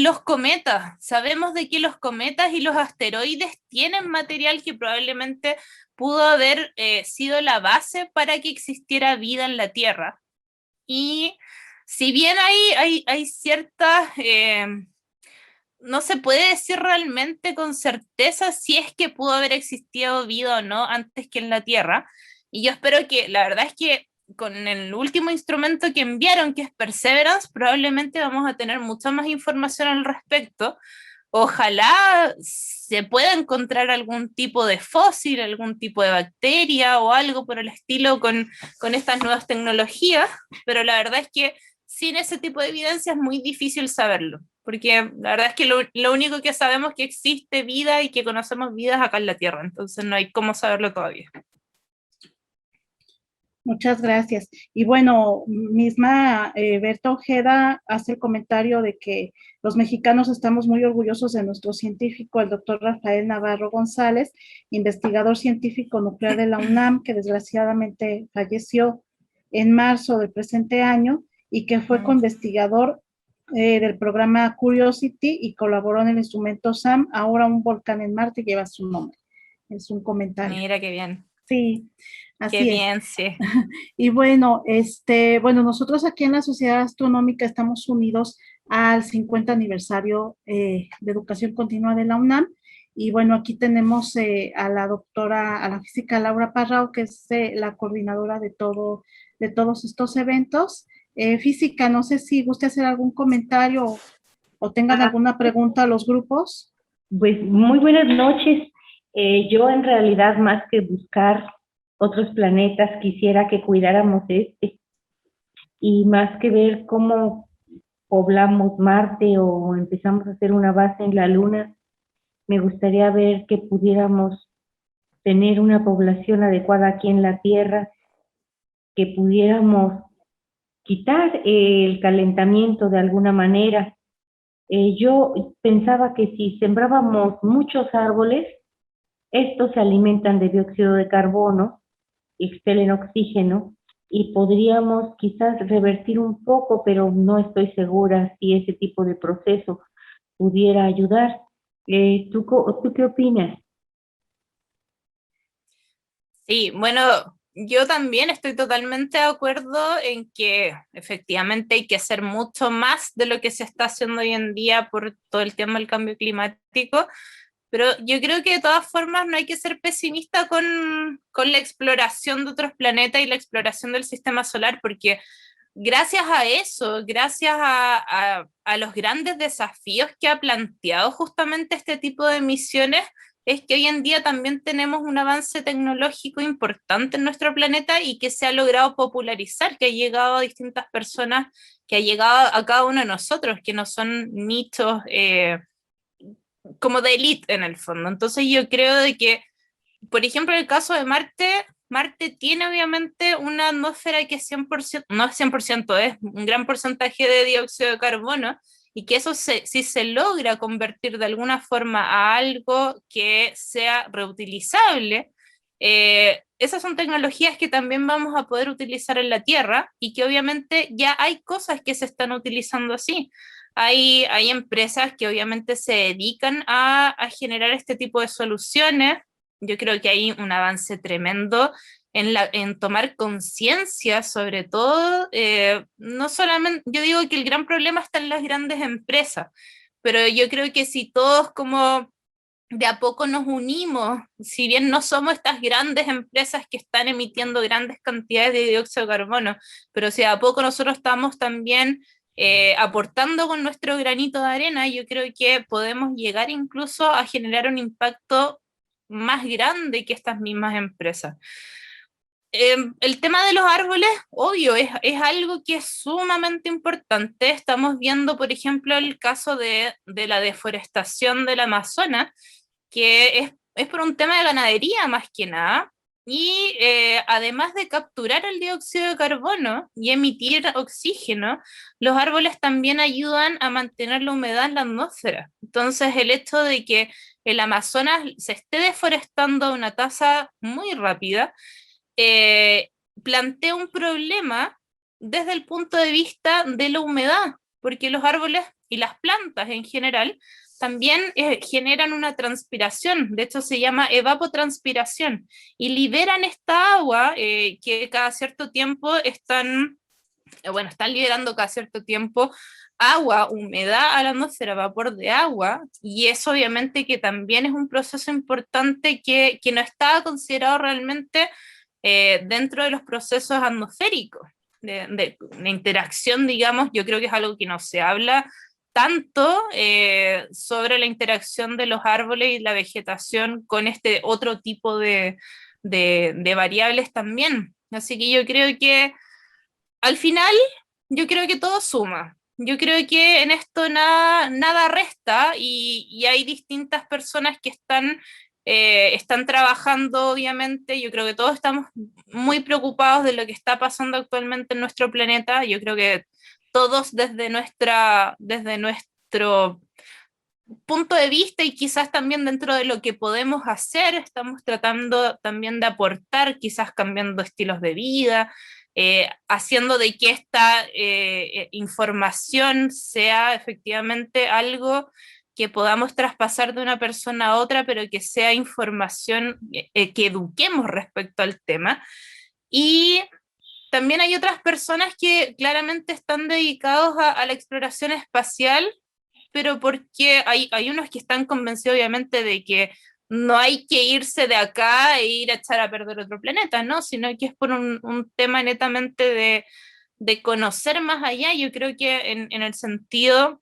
los cometas. Sabemos de que los cometas y los asteroides tienen material que probablemente pudo haber sido la base para que existiera vida en la Tierra. Y si bien hay ciertas... no se puede decir realmente con certeza si es que pudo haber existido vida o no antes que en la Tierra. Y yo espero que, la verdad es que con el último instrumento que enviaron, que es Perseverance, probablemente vamos a tener mucha más información al respecto. Ojalá se pueda encontrar algún tipo de fósil, algún tipo de bacteria o algo por el estilo con estas nuevas tecnologías, pero la verdad es que sin ese tipo de evidencia es muy difícil saberlo, porque la verdad es que lo único que sabemos es que existe vida y que conocemos vidas acá en la Tierra, entonces no hay cómo saberlo todavía. Muchas gracias. Y bueno, misma Berta Ojeda hace el comentario de que los mexicanos estamos muy orgullosos de nuestro científico, el doctor Rafael Navarro González, investigador científico nuclear de la UNAM, que desgraciadamente falleció en marzo del presente año y que fue co-investigador del programa Curiosity y colaboró en el instrumento SAM. Ahora un volcán en Marte lleva su nombre. Es un comentario. Mira qué bien. Sí. Así Qué bien, sí. Y bueno, nosotros aquí en la Sociedad Astronómica estamos unidos al 50 aniversario de Educación Continua de la UNAM Y bueno, aquí tenemos a la doctora, a la física Laura Parrao, que es la coordinadora de todos estos eventos. Física, no sé si guste hacer algún comentario o tengan alguna pregunta a los grupos. Pues muy buenas noches. Yo en realidad, más que buscar otros planetas, quisiera que cuidáramos este, y más que ver cómo poblamos Marte o empezamos a hacer una base en la Luna, me gustaría ver que pudiéramos tener una población adecuada aquí en la Tierra, que pudiéramos quitar el calentamiento de alguna manera. Yo pensaba que si sembrábamos muchos árboles, estos se alimentan de dióxido de carbono, expelen oxígeno, y podríamos quizás revertir un poco, pero no estoy segura si ese tipo de proceso pudiera ayudar. ¿Tú qué opinas? Sí, bueno, yo también estoy totalmente de acuerdo en que efectivamente hay que hacer mucho más de lo que se está haciendo hoy en día por todo el tema del cambio climático, pero yo creo que de todas formas no hay que ser pesimista con la exploración de otros planetas y la exploración del sistema solar, porque gracias a eso, gracias a los grandes desafíos que ha planteado justamente este tipo de misiones, es que hoy en día también tenemos un avance tecnológico importante en nuestro planeta y que se ha logrado popularizar, que ha llegado a distintas personas, que ha llegado a cada uno de nosotros, que no son nichos como de élite en el fondo. Entonces yo creo de que, por ejemplo, en el caso de Marte, Marte tiene obviamente una atmósfera que es 100%, no es 100%, es un gran porcentaje de dióxido de carbono, y que eso si se logra convertir de alguna forma a algo que sea reutilizable, esas son tecnologías que también vamos a poder utilizar en la Tierra y que obviamente ya hay cosas que se están utilizando así. Hay empresas que obviamente se dedican a generar este tipo de soluciones. Yo creo que hay un avance tremendo en tomar conciencia, sobre todo, no solamente, yo digo que el gran problema está en las grandes empresas, pero yo creo que si todos como de a poco nos unimos, si bien no somos estas grandes empresas que están emitiendo grandes cantidades de dióxido de carbono, pero si a poco nosotros estamos también aportando con nuestro granito de arena, yo creo que podemos llegar incluso a generar un impacto más grande que estas mismas empresas. El tema de los árboles, obvio, es algo que es sumamente importante. Estamos viendo, por ejemplo, el caso de la deforestación del Amazonas, que es por un tema de ganadería más que nada, y además de capturar el dióxido de carbono y emitir oxígeno, los árboles también ayudan a mantener la humedad en la atmósfera. Entonces, el hecho de que el Amazonas se esté deforestando a una tasa muy rápida, eh, plantea un problema desde el punto de vista de la humedad, porque los árboles y las plantas en general también generan una transpiración, de hecho se llama evapotranspiración, y liberan esta agua que cada cierto tiempo están liberando cada cierto tiempo agua, humedad a la atmósfera, vapor de agua, y eso obviamente que también es un proceso importante que no estaba considerado realmente dentro de los procesos atmosféricos de interacción, digamos. Yo creo que es algo que no se habla tanto sobre la interacción de los árboles y la vegetación con este otro tipo de variables también. Así que yo creo que al final, yo creo que todo suma. Yo creo que en esto nada resta y hay distintas personas que están trabajando, obviamente. Yo creo que todos estamos muy preocupados de lo que está pasando actualmente en nuestro planeta. Yo creo que todos desde nuestro punto de vista y quizás también dentro de lo que podemos hacer, estamos tratando también de aportar, quizás cambiando estilos de vida, haciendo de que esta información sea efectivamente algo que podamos traspasar de una persona a otra, pero que sea información que eduquemos respecto al tema. Y también hay otras personas que claramente están dedicados a la exploración espacial, pero porque hay unos que están convencidos obviamente de que no hay que irse de acá e ir a echar a perder otro planeta, ¿no? Sino que es por un tema netamente de conocer más allá. Yo creo que en el sentido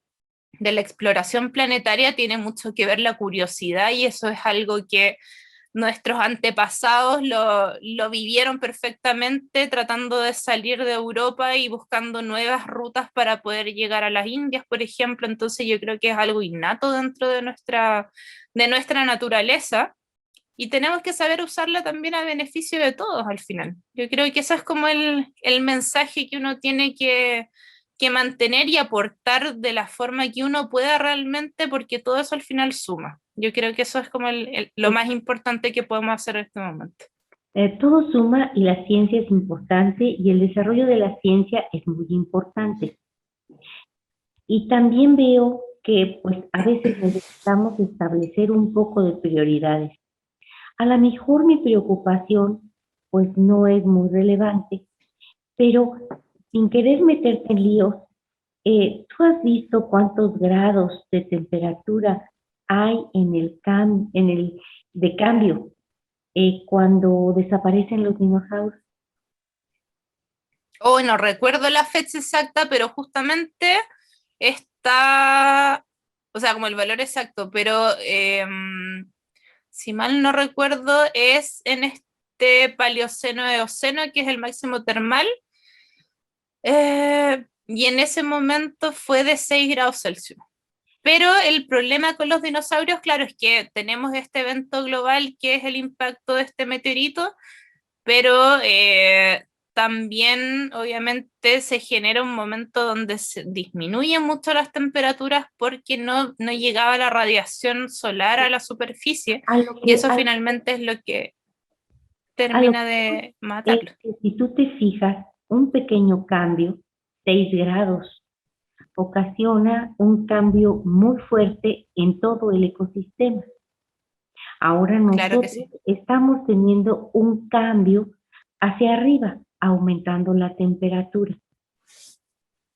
de la exploración planetaria tiene mucho que ver la curiosidad, y eso es algo que nuestros antepasados lo vivieron perfectamente, tratando de salir de Europa y buscando nuevas rutas para poder llegar a las Indias, por ejemplo. Entonces yo creo que es algo innato dentro de nuestra naturaleza, y tenemos que saber usarla también a beneficio de todos al final. Yo creo que eso es como el mensaje que uno tiene que mantener y aportar de la forma que uno pueda realmente, porque todo eso al final suma. Yo creo que eso es como lo más importante que podemos hacer en este momento. Todo suma y la ciencia es importante y el desarrollo de la ciencia es muy importante. Y también veo que pues a veces necesitamos establecer un poco de prioridades. A lo mejor mi preocupación pues no es muy relevante, pero sin querer meterte en líos, ¿tú has visto cuántos grados de temperatura hay de cambio cuando desaparecen los dinosaurios? Oh, no recuerdo la fecha exacta, pero justamente está, o sea, como el valor exacto, pero si mal no recuerdo, es en este Paleoceno-Eoceno, que es el máximo termal, y en ese momento fue de 6 grados Celsius. Pero el problema con los dinosaurios, claro, es que tenemos este evento global que es el impacto de este meteorito, pero también obviamente se genera un momento donde se disminuyen mucho las temperaturas porque no llegaba la radiación solar a la superficie, y eso finalmente es lo que termina de matarlo. Si tú te fijas, un pequeño cambio, 6 grados, ocasiona un cambio muy fuerte en todo el ecosistema. Ahora nosotros estamos teniendo un cambio hacia arriba, aumentando la temperatura.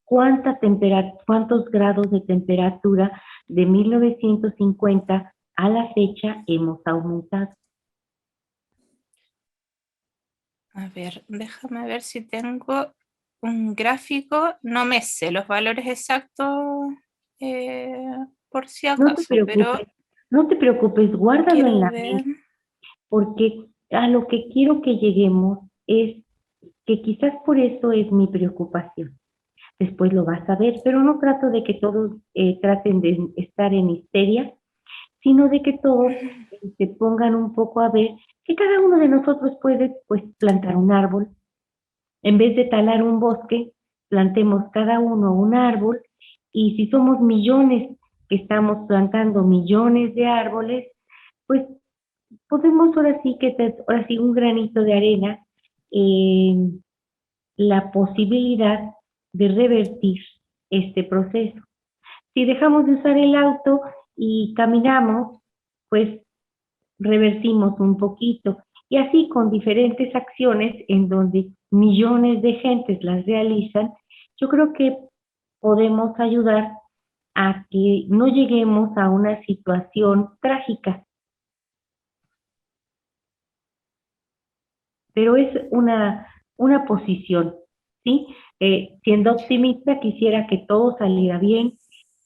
¿Cuántos grados de temperatura de 1950 a la fecha hemos aumentado? A ver, déjame ver si tengo un gráfico. No me sé los valores exactos por si acaso, no te preocupes, guárdalo en la mente, porque a lo que quiero que lleguemos es que quizás por eso es mi preocupación. Después lo vas a ver, pero no trato de que todos traten de estar en histeria, sino de que todos se pongan un poco a ver que cada uno de nosotros puede pues plantar un árbol. En vez de talar un bosque, plantemos cada uno un árbol, y si somos millones que estamos plantando millones de árboles, pues podemos ahora sí un granito de arena en la posibilidad de revertir este proceso. Si dejamos de usar el auto y caminamos, pues revertimos un poquito, y así con diferentes acciones en donde millones de gentes las realizan, yo creo que podemos ayudar a que no lleguemos a una situación trágica. Pero es una posición, ¿sí? Siendo optimista, quisiera que todo saliera bien,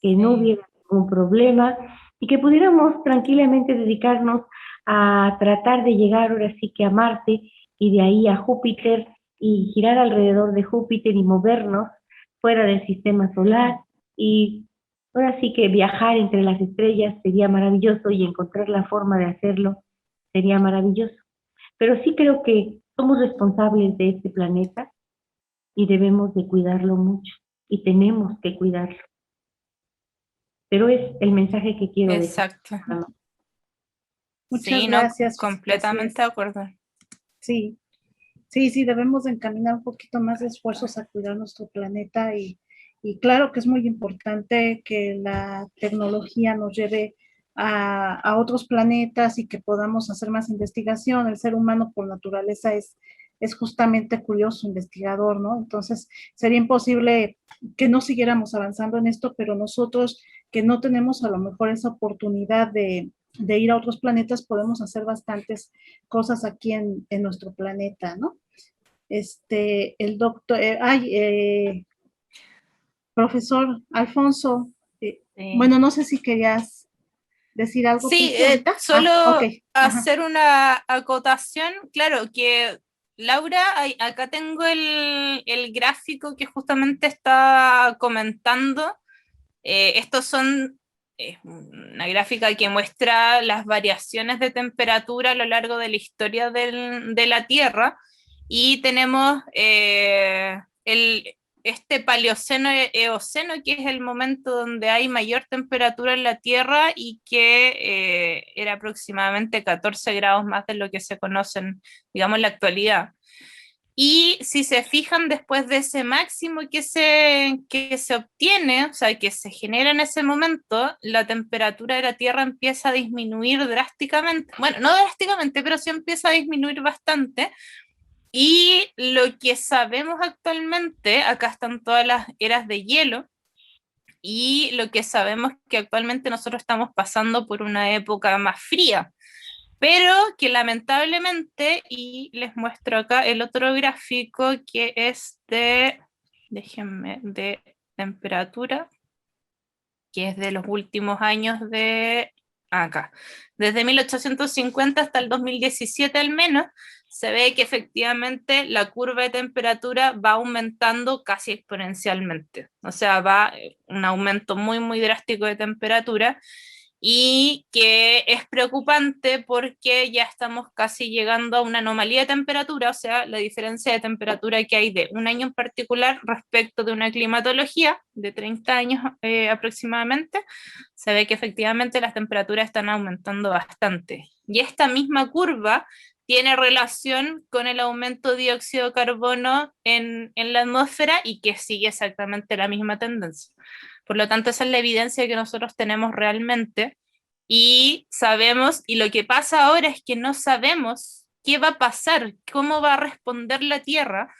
que no hubiera ningún problema y que pudiéramos tranquilamente dedicarnos a tratar de llegar ahora sí que a Marte y de ahí a Júpiter y girar alrededor de Júpiter y movernos fuera del sistema solar, y ahora sí que viajar entre las estrellas sería maravilloso, y encontrar la forma de hacerlo sería maravilloso. Pero sí creo que somos responsables de este planeta y debemos de cuidarlo mucho, y tenemos que cuidarlo. Pero es el mensaje que quiero dejar. Exacto. Muchas gracias. Completamente de acuerdo. Sí, debemos de encaminar un poquito más de esfuerzos a cuidar nuestro planeta, y claro que es muy importante que la tecnología nos lleve a otros planetas y que podamos hacer más investigación. El ser humano por naturaleza es justamente curioso, investigador, ¿no? Entonces sería imposible que no siguiéramos avanzando en esto, pero nosotros que no tenemos a lo mejor esa oportunidad de ir a otros planetas, podemos hacer bastantes cosas aquí en nuestro planeta, ¿no? El doctor, profesor Alfonso, bueno, no sé si querías decir algo. Sí, ahorita. solo Okay. hacer una acotación. Claro que, Laura, acá tengo el gráfico que justamente está comentando. Estos son una gráfica que muestra las variaciones de temperatura a lo largo de la historia de la Tierra, y tenemos este Paleoceno-Eoceno, que es el momento donde hay mayor temperatura en la Tierra y que era aproximadamente 14 grados más de lo que se conocen, digamos, en la actualidad. Y si se fijan, después de ese máximo que se obtiene, o sea, que se genera en ese momento, la temperatura de la Tierra empieza a disminuir drásticamente. Bueno, no drásticamente, pero sí empieza a disminuir bastante. Y lo que sabemos actualmente, acá están todas las eras de hielo, y lo que sabemos que actualmente nosotros estamos pasando por una época más fría, pero que lamentablemente, y les muestro acá el otro gráfico que es de temperatura, que es de los últimos años de acá, desde 1850 hasta el 2017 al menos, se ve que efectivamente la curva de temperatura va aumentando casi exponencialmente, o sea, va un aumento muy, muy drástico de temperatura, y que es preocupante porque ya estamos casi llegando a una anomalía de temperatura, o sea, la diferencia de temperatura que hay de un año en particular respecto de una climatología de 30 años aproximadamente, se ve que efectivamente las temperaturas están aumentando bastante. Y esta misma curva tiene relación con el aumento de dióxido de carbono en la atmósfera, y que sigue exactamente la misma tendencia. Por lo tanto, esa es la evidencia que nosotros tenemos realmente, y sabemos, y lo que pasa ahora es que no sabemos qué va a pasar, cómo va a responder la Tierra,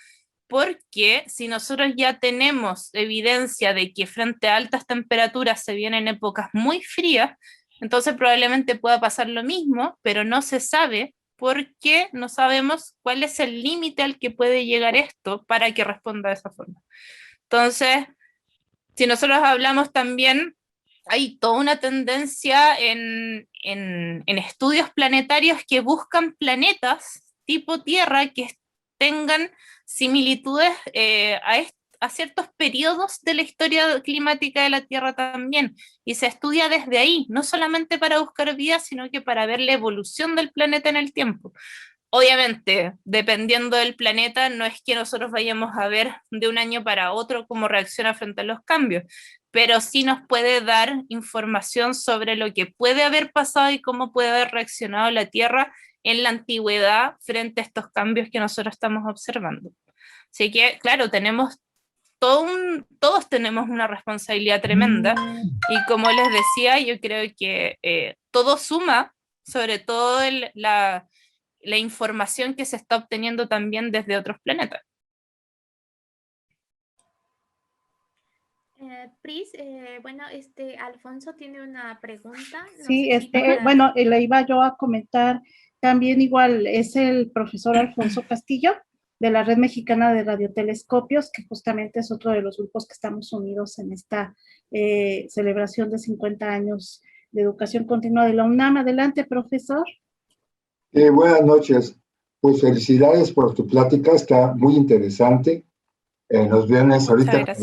porque si nosotros ya tenemos evidencia de que frente a altas temperaturas se vienen épocas muy frías, entonces probablemente pueda pasar lo mismo, pero no se sabe porque no sabemos cuál es el límite al que puede llegar esto para que responda de esa forma. Entonces, si nosotros hablamos también, hay toda una tendencia en estudios planetarios que buscan planetas tipo Tierra que tengan similitudes a ciertos periodos de la historia climática de la Tierra también, y se estudia desde ahí, no solamente para buscar vida, sino que para ver la evolución del planeta en el tiempo. Obviamente, dependiendo del planeta, no es que nosotros vayamos a ver de un año para otro cómo reacciona frente a los cambios, pero sí nos puede dar información sobre lo que puede haber pasado y cómo puede haber reaccionado la Tierra en la antigüedad frente a estos cambios que nosotros estamos observando. Así que, claro, todos tenemos una responsabilidad tremenda, y como les decía, yo creo que todo suma, sobre todo la información que se está obteniendo también desde otros planetas. Pris, bueno, Alfonso tiene una pregunta. No sí, sé si bueno, le iba yo a comentar también, igual es el profesor Alfonso Castillo de la Red Mexicana de Radiotelescopios, que justamente es otro de los grupos que estamos unidos en esta celebración de 50 años de educación continua de la UNAM. Adelante, profesor. Buenas noches. Pues felicidades por tu plática, está muy interesante. Nos vienes ahorita con las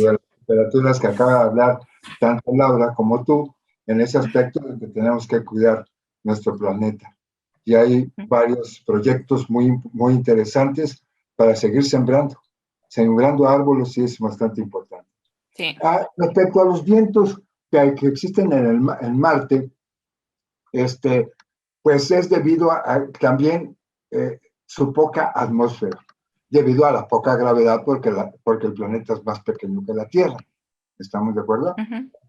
temperaturas que acaba de hablar tanto Laura como tú, en ese aspecto de que tenemos que cuidar nuestro planeta. Y hay varios proyectos muy, muy interesantes para seguir sembrando. Sembrando árboles sí es bastante importante. Sí. Respecto a los vientos que existen en Marte, pues es debido a también su poca atmósfera, debido a la poca gravedad, porque el planeta es más pequeño que la Tierra. ¿Estamos de acuerdo?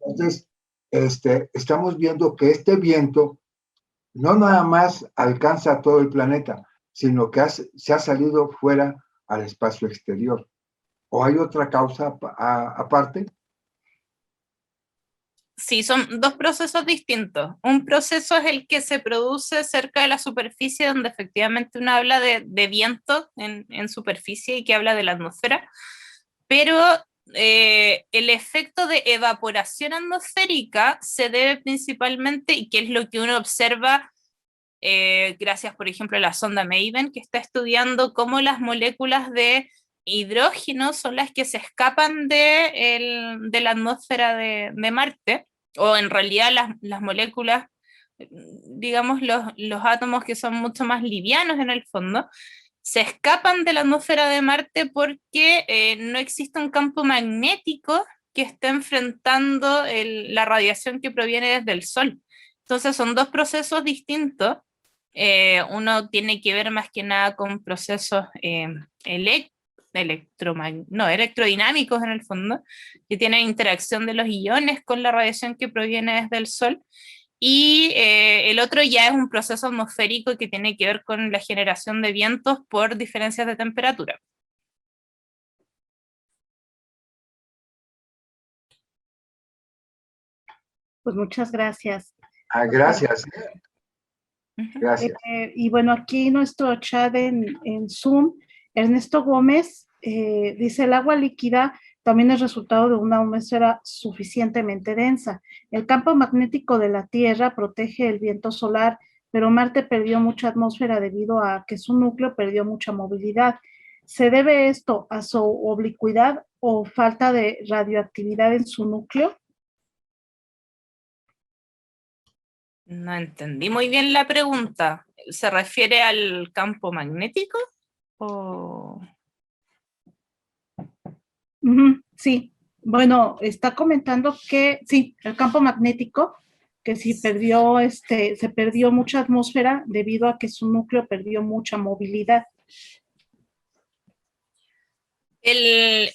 Entonces, estamos viendo que este viento no nada más alcanza a todo el planeta, sino que se ha salido fuera al espacio exterior. ¿O hay otra causa aparte? Sí, son dos procesos distintos. Un proceso es el que se produce cerca de la superficie, donde efectivamente uno habla de viento en superficie y que habla de la atmósfera, pero el efecto de evaporación atmosférica se debe principalmente, y que es lo que uno observa gracias, por ejemplo, a la sonda MAVEN, que está estudiando cómo las moléculas de hidrógeno son las que se escapan de la atmósfera de Marte, o en realidad las moléculas, digamos, los átomos que son mucho más livianos en el fondo, se escapan de la atmósfera de Marte porque no existe un campo magnético que esté enfrentando la radiación que proviene desde el Sol. Entonces son dos procesos distintos. Uno tiene que ver más que nada con procesos electrodinámicos en el fondo, que tienen interacción de los iones con la radiación que proviene desde el Sol, y el otro ya es un proceso atmosférico que tiene que ver con la generación de vientos por diferencias de temperatura. Pues muchas gracias. Gracias. Gracias. Y bueno, aquí nuestro chat en Zoom, Ernesto Gómez dice: el agua líquida también es resultado de una atmósfera suficientemente densa. El campo magnético de la Tierra protege el viento solar, pero Marte perdió mucha atmósfera debido a que su núcleo perdió mucha movilidad. ¿Se debe esto a su oblicuidad o falta de radioactividad en su núcleo? No entendí muy bien la pregunta. ¿Se refiere al campo magnético? ¿O... Sí, bueno, está comentando que sí, el campo magnético, que sí perdió, se perdió mucha atmósfera debido a que su núcleo perdió mucha movilidad. El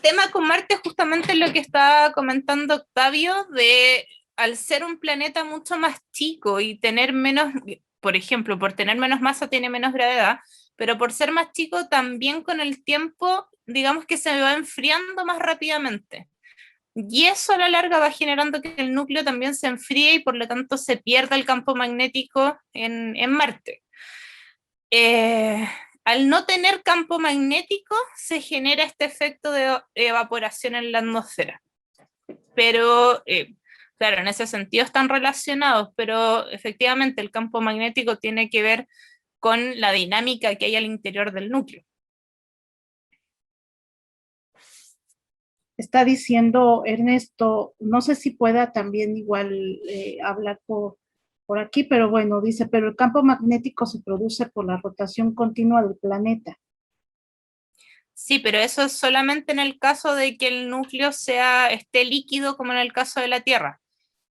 tema con Marte es justamente lo que estaba comentando Octavio, de al ser un planeta mucho más chico y tener menos, por ejemplo, por tener menos masa tiene menos gravedad, pero por ser más chico también con el tiempo, digamos que se va enfriando más rápidamente. Y eso a la larga va generando que el núcleo también se enfríe y por lo tanto se pierda el campo magnético en Marte. Al no tener campo magnético se genera este efecto de evaporación en la atmósfera. Pero, claro, en ese sentido están relacionados, pero efectivamente el campo magnético tiene que ver con la dinámica que hay al interior del núcleo. Está diciendo Ernesto, no sé si pueda también igual hablar por aquí, pero bueno, dice, pero el campo magnético se produce por la rotación continua del planeta. Sí, pero eso es solamente en el caso de que el núcleo esté líquido, como en el caso de la Tierra.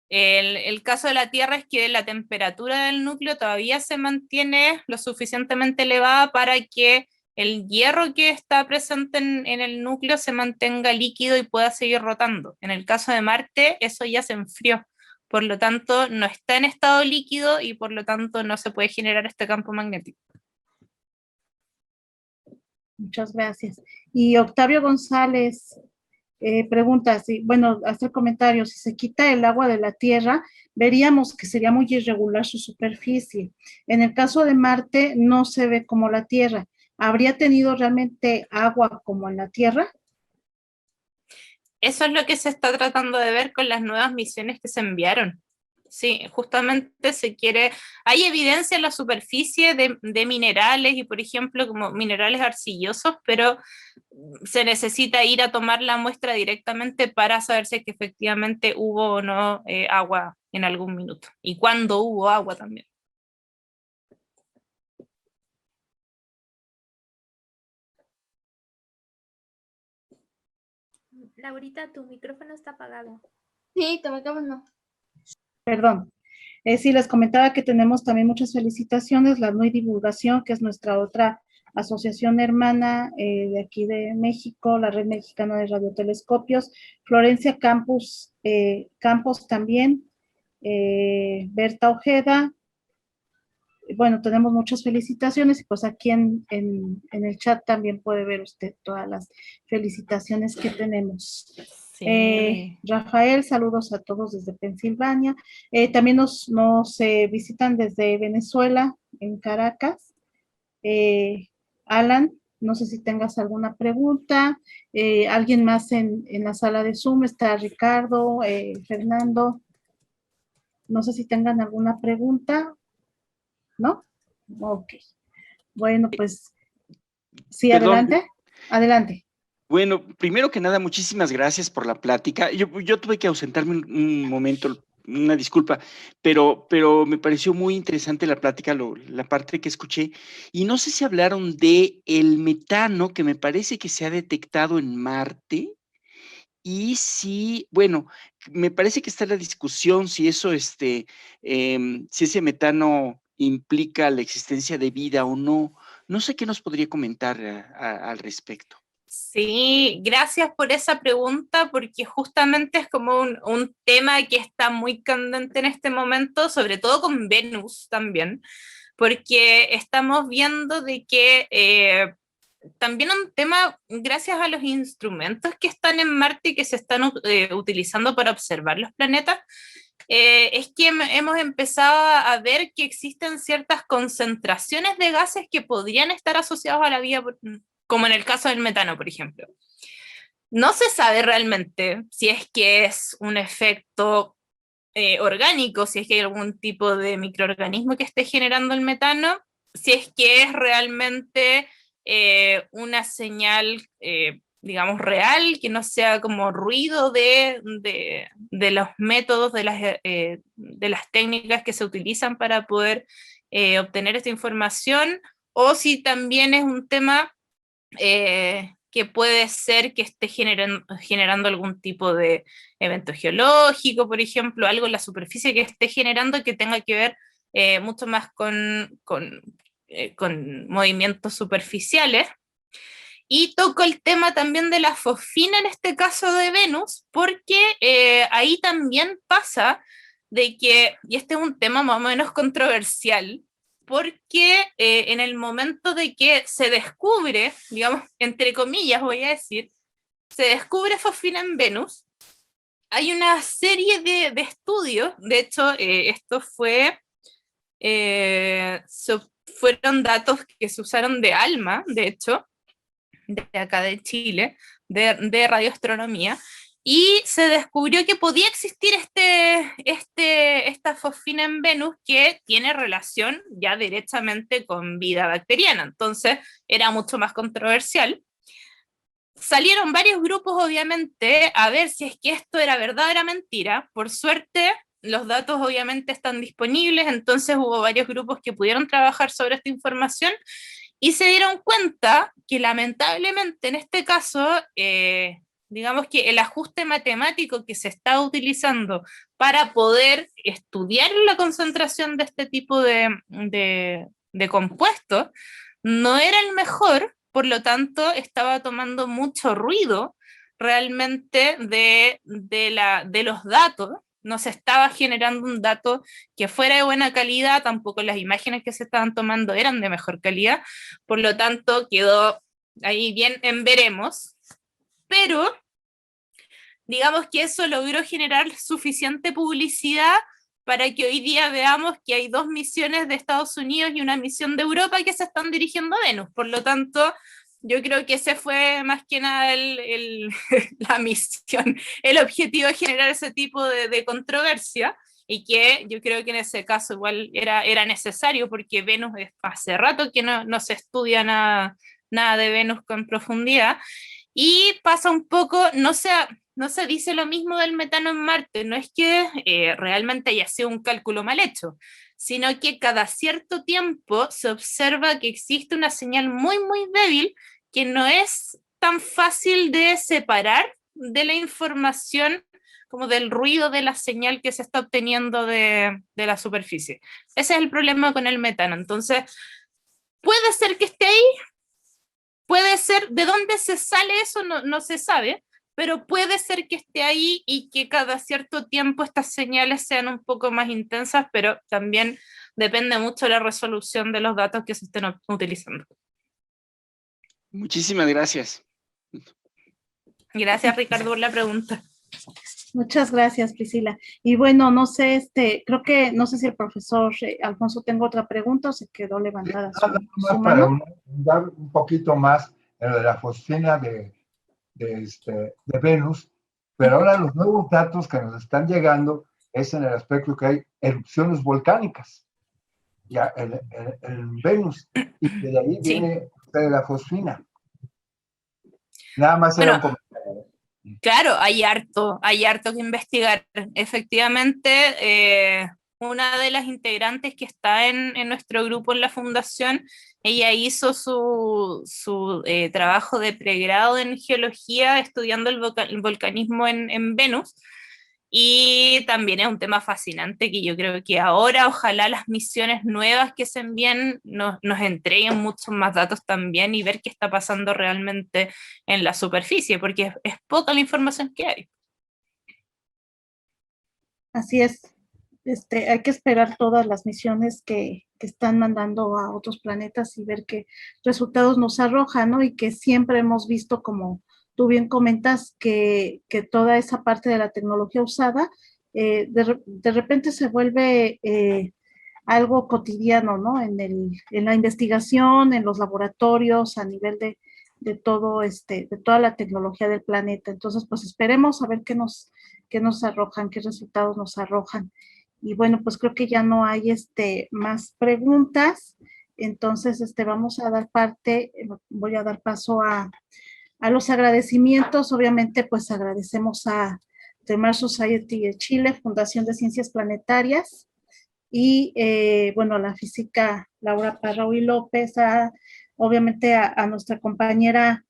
El caso de la Tierra es que la temperatura del núcleo todavía se mantiene lo suficientemente elevada para que el hierro que está presente en el núcleo se mantenga líquido y pueda seguir rotando. En el caso de Marte, eso ya se enfrió. Por lo tanto, no está en estado líquido y por lo tanto no se puede generar este campo magnético. Muchas gracias. Y Octavio González pregunta, bueno, hace el comentario: si se quita el agua de la Tierra, veríamos que sería muy irregular su superficie. En el caso de Marte, no se ve como la Tierra. ¿Habría tenido realmente agua como en la Tierra? Eso es lo que se está tratando de ver con las nuevas misiones que se enviaron. Sí, justamente hay evidencia en la superficie de minerales y, por ejemplo, como minerales arcillosos, pero se necesita ir a tomar la muestra directamente para saber si es que efectivamente hubo o no agua en algún minuto y cuándo hubo agua también. Laurita, tu micrófono está apagado. Sí, tu micrófono. Perdón. Sí, les comentaba que tenemos también muchas felicitaciones, la NUI Divulgación, que es nuestra otra asociación hermana de aquí de México, la Red Mexicana de Radiotelescopios, Florencia Campos también, Berta Ojeda. Bueno, tenemos muchas felicitaciones y pues aquí en el chat también puede ver usted todas las felicitaciones que tenemos. Sí. Rafael, saludos a todos desde Pensilvania. También nos visitan desde Venezuela, en Caracas. Alan, no sé si tengas alguna pregunta. ¿Alguien más en la sala de Zoom? Está Ricardo, Fernando. No sé si tengan alguna pregunta. ¿No? Ok. Bueno, pues sí, Perdón. adelante. Adelante. Bueno, primero que nada, muchísimas gracias por la plática. Yo tuve que ausentarme un momento, una disculpa, pero me pareció muy interesante la plática, la parte que escuché. Y no sé si hablaron de el metano que me parece que se ha detectado en Marte. Y si, bueno, me parece que está la discusión si eso, si ese metano implica la existencia de vida o no. No sé qué nos podría comentar al respecto. Sí, gracias por esa pregunta, porque justamente es como un tema que está muy candente en este momento, sobre todo con Venus también, porque estamos viendo de que también un tema, gracias a los instrumentos que están en Marte y que se están utilizando para observar los planetas, es que hemos empezado a ver que existen ciertas concentraciones de gases que podrían estar asociados a la vida, como en el caso del metano, por ejemplo. No se sabe realmente si es que es un efecto orgánico, si es que hay algún tipo de microorganismo que esté generando el metano, si es que es realmente una señal, digamos, real, que no sea como ruido de los métodos, de las técnicas que se utilizan para poder obtener esta información, o si también es un tema que puede ser que esté generando algún tipo de evento geológico, por ejemplo, algo en la superficie que esté generando que tenga que ver mucho más con movimientos superficiales. Y toco el tema también de la fosfina en este caso de Venus, porque ahí también pasa de que, y este es un tema más o menos controversial, porque en el momento de que se descubre, digamos, entre comillas voy a decir, se descubre fosfina en Venus, hay una serie de estudios, de hecho, esto fueron datos que se usaron de ALMA, de hecho, de acá de Chile, de radioastronomía, y se descubrió que podía existir esta fosfina en Venus que tiene relación ya directamente con vida bacteriana, entonces era mucho más controversial. Salieron varios grupos, obviamente, a ver si es que esto era verdad o era mentira. Por suerte, los datos obviamente están disponibles, entonces hubo varios grupos que pudieron trabajar sobre esta información y se dieron cuenta que lamentablemente en este caso, digamos que el ajuste matemático que se está utilizando para poder estudiar la concentración de este tipo de compuestos no era el mejor, por lo tanto estaba tomando mucho ruido realmente de los datos. No se estaba generando un dato que fuera de buena calidad, tampoco las imágenes que se estaban tomando eran de mejor calidad, por lo tanto quedó ahí bien en veremos, pero digamos que eso logró generar suficiente publicidad para que hoy día veamos que hay 2 misiones de Estados Unidos y una misión de Europa que se están dirigiendo a Venus, por lo tanto yo creo que ese fue más que nada la misión, el objetivo de generar ese tipo de controversia, y que yo creo que en ese caso igual era necesario, porque Venus hace rato que no se estudia nada de Venus con profundidad, y pasa un poco, no se dice lo mismo del metano en Marte, no es que realmente haya sido un cálculo mal hecho, sino que cada cierto tiempo se observa que existe una señal muy, muy débil que no es tan fácil de separar de la información, como del ruido de la señal que se está obteniendo de la superficie. Ese es el problema con el metano. Entonces, puede ser que esté ahí, puede ser, de dónde se sale eso no se sabe, pero puede ser que esté ahí y que cada cierto tiempo estas señales sean un poco más intensas, pero también depende mucho de la resolución de los datos que se estén utilizando. Muchísimas gracias. Gracias, Ricardo, por la pregunta. Muchas gracias, Priscila. Y bueno, no sé, creo que, no sé si el profesor Alfonso tengo otra pregunta o se quedó levantada su Para mano. dar un poquito más en lo de la fosfina de Venus, pero ahora los nuevos datos que nos están llegando es en el aspecto que hay erupciones volcánicas ya en Venus, y que de ahí viene la fosfina. Nada más era un comentario. Claro, hay harto que investigar. Efectivamente, una de las integrantes que está en nuestro grupo en la fundación, ella hizo su trabajo de pregrado en geología estudiando el volcanismo en Venus. Y también es un tema fascinante que yo creo que ahora ojalá las misiones nuevas que se envíen nos entreguen muchos más datos también y ver qué está pasando realmente en la superficie, porque es poca la información que hay. Así es. Hay que esperar todas las misiones que están mandando a otros planetas y ver qué resultados nos arrojan, ¿no? Y que siempre hemos visto, como tú bien comentas, que toda esa parte de la tecnología usada de repente se vuelve algo cotidiano, ¿no? En la investigación, en los laboratorios, a nivel de todo de toda la tecnología del planeta. Entonces, pues esperemos a ver qué nos arrojan, qué resultados nos arrojan. Y bueno, pues creo que ya no hay más preguntas. Entonces, vamos a dar voy a dar paso a los agradecimientos. Obviamente, pues agradecemos a The Mars Society de Chile, Fundación de Ciencias Planetarias, y bueno, a la física Laura Parraui López, obviamente a nuestra compañera,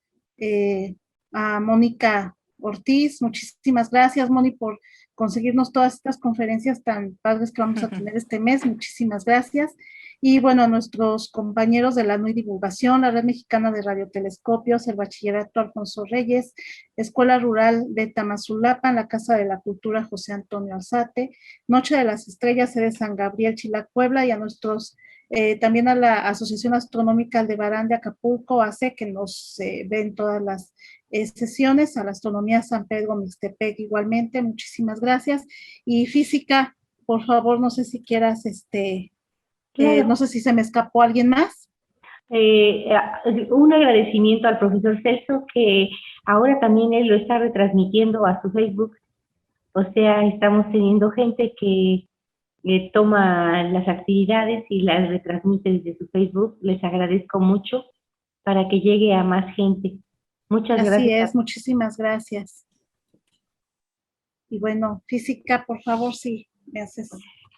a Mónica Ortiz. Muchísimas gracias, Moni, por conseguirnos todas estas conferencias tan padres que vamos a tener este mes. Muchísimas gracias. Y bueno, a nuestros compañeros de la NUI Divulgación, la Red Mexicana de Radiotelescopios, el Bachillerato Alfonso Reyes, Escuela Rural de Tamazulapan, la Casa de la Cultura José Antonio Alzate, Noche de las Estrellas, sede San Gabriel, Chilac, Puebla, y a nuestros, también a la Asociación Astronómica Aldebarán de Acapulco, ACE, que nos ven todas las sesiones, a la Astronomía San Pedro Mixtepec igualmente. Muchísimas gracias. Y física, por favor, no sé si quieras, claro. no sé si se me escapó alguien más. Un agradecimiento al profesor Celso, que ahora también él lo está retransmitiendo a su Facebook. O sea, estamos teniendo gente que toma las actividades y las retransmite desde su Facebook. Les agradezco mucho para que llegue a más gente. Muchas gracias. Así es, muchísimas gracias. Y bueno, física, por favor, si me haces.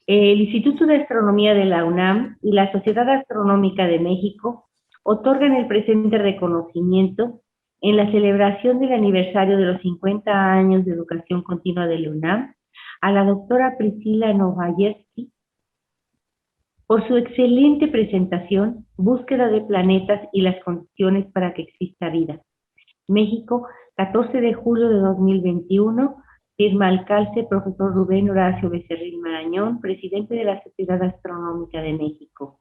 El Instituto de Astronomía de la UNAM y la Sociedad Astronómica de México otorgan el presente reconocimiento en la celebración del aniversario de los 50 años de educación continua de la UNAM a la doctora Priscila Novajevsky por su excelente presentación, Búsqueda de planetas y las condiciones para que exista vida. México, 14 de julio de 2021, firma alcalde profesor Rubén Horacio Becerril Marañón, presidente de la Sociedad Astronómica de México,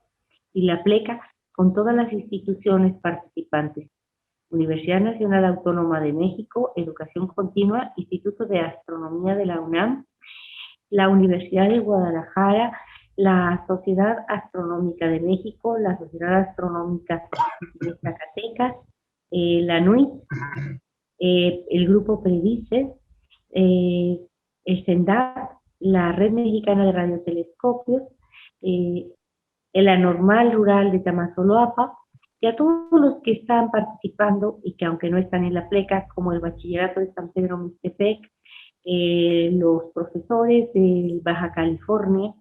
y la pleca con todas las instituciones participantes: Universidad Nacional Autónoma de México, Educación Continua, Instituto de Astronomía de la UNAM, la Universidad de Guadalajara, la Sociedad Astronómica de México, la Sociedad Astronómica de Zacatecas, la NUI, el Grupo Predices, el CENDAP, la Red Mexicana de Radiotelescopios, el Anormal Rural de Tamazoloapa, y a todos los que están participando y que aunque no están en la pleca, como el Bachillerato de San Pedro Mixtepec, los profesores de Baja California,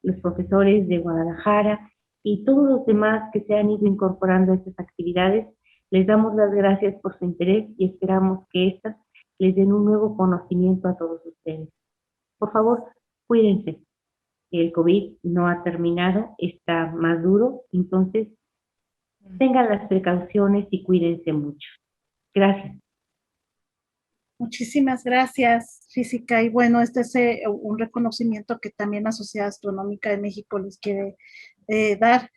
los profesores de Guadalajara y todos los demás que se han ido incorporando a estas actividades. Les damos las gracias por su interés y esperamos que estas les den un nuevo conocimiento a todos ustedes. Por favor, cuídense. El COVID no ha terminado, está más duro, entonces tengan las precauciones y cuídense mucho. Gracias. Muchísimas gracias, física. Y bueno, este es un reconocimiento que también la Sociedad Astronómica de México les quiere dar,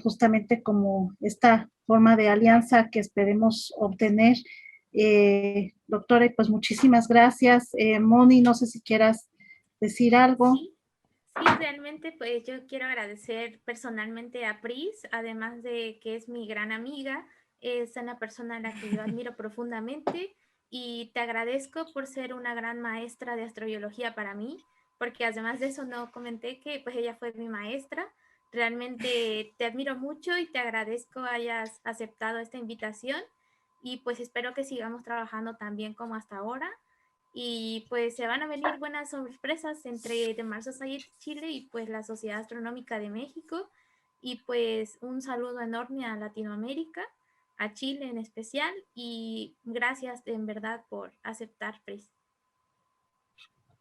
justamente como esta forma de alianza que esperemos obtener Doctora, pues muchísimas gracias. Moni, no sé si quieras decir algo. Sí, realmente pues yo quiero agradecer personalmente a Pris, además de que es mi gran amiga, es una persona a la que yo admiro profundamente y te agradezco por ser una gran maestra de astrobiología para mí, porque además de eso no comenté que pues ella fue mi maestra. Realmente te admiro mucho y te agradezco hayas aceptado esta invitación y pues espero que sigamos trabajando tan bien como hasta ahora. Y pues se van a venir buenas sorpresas entre The Mars Society Chile y pues la Sociedad Astronómica de México. Y pues un saludo enorme a Latinoamérica, a Chile en especial. Y gracias en verdad por aceptar, Pris.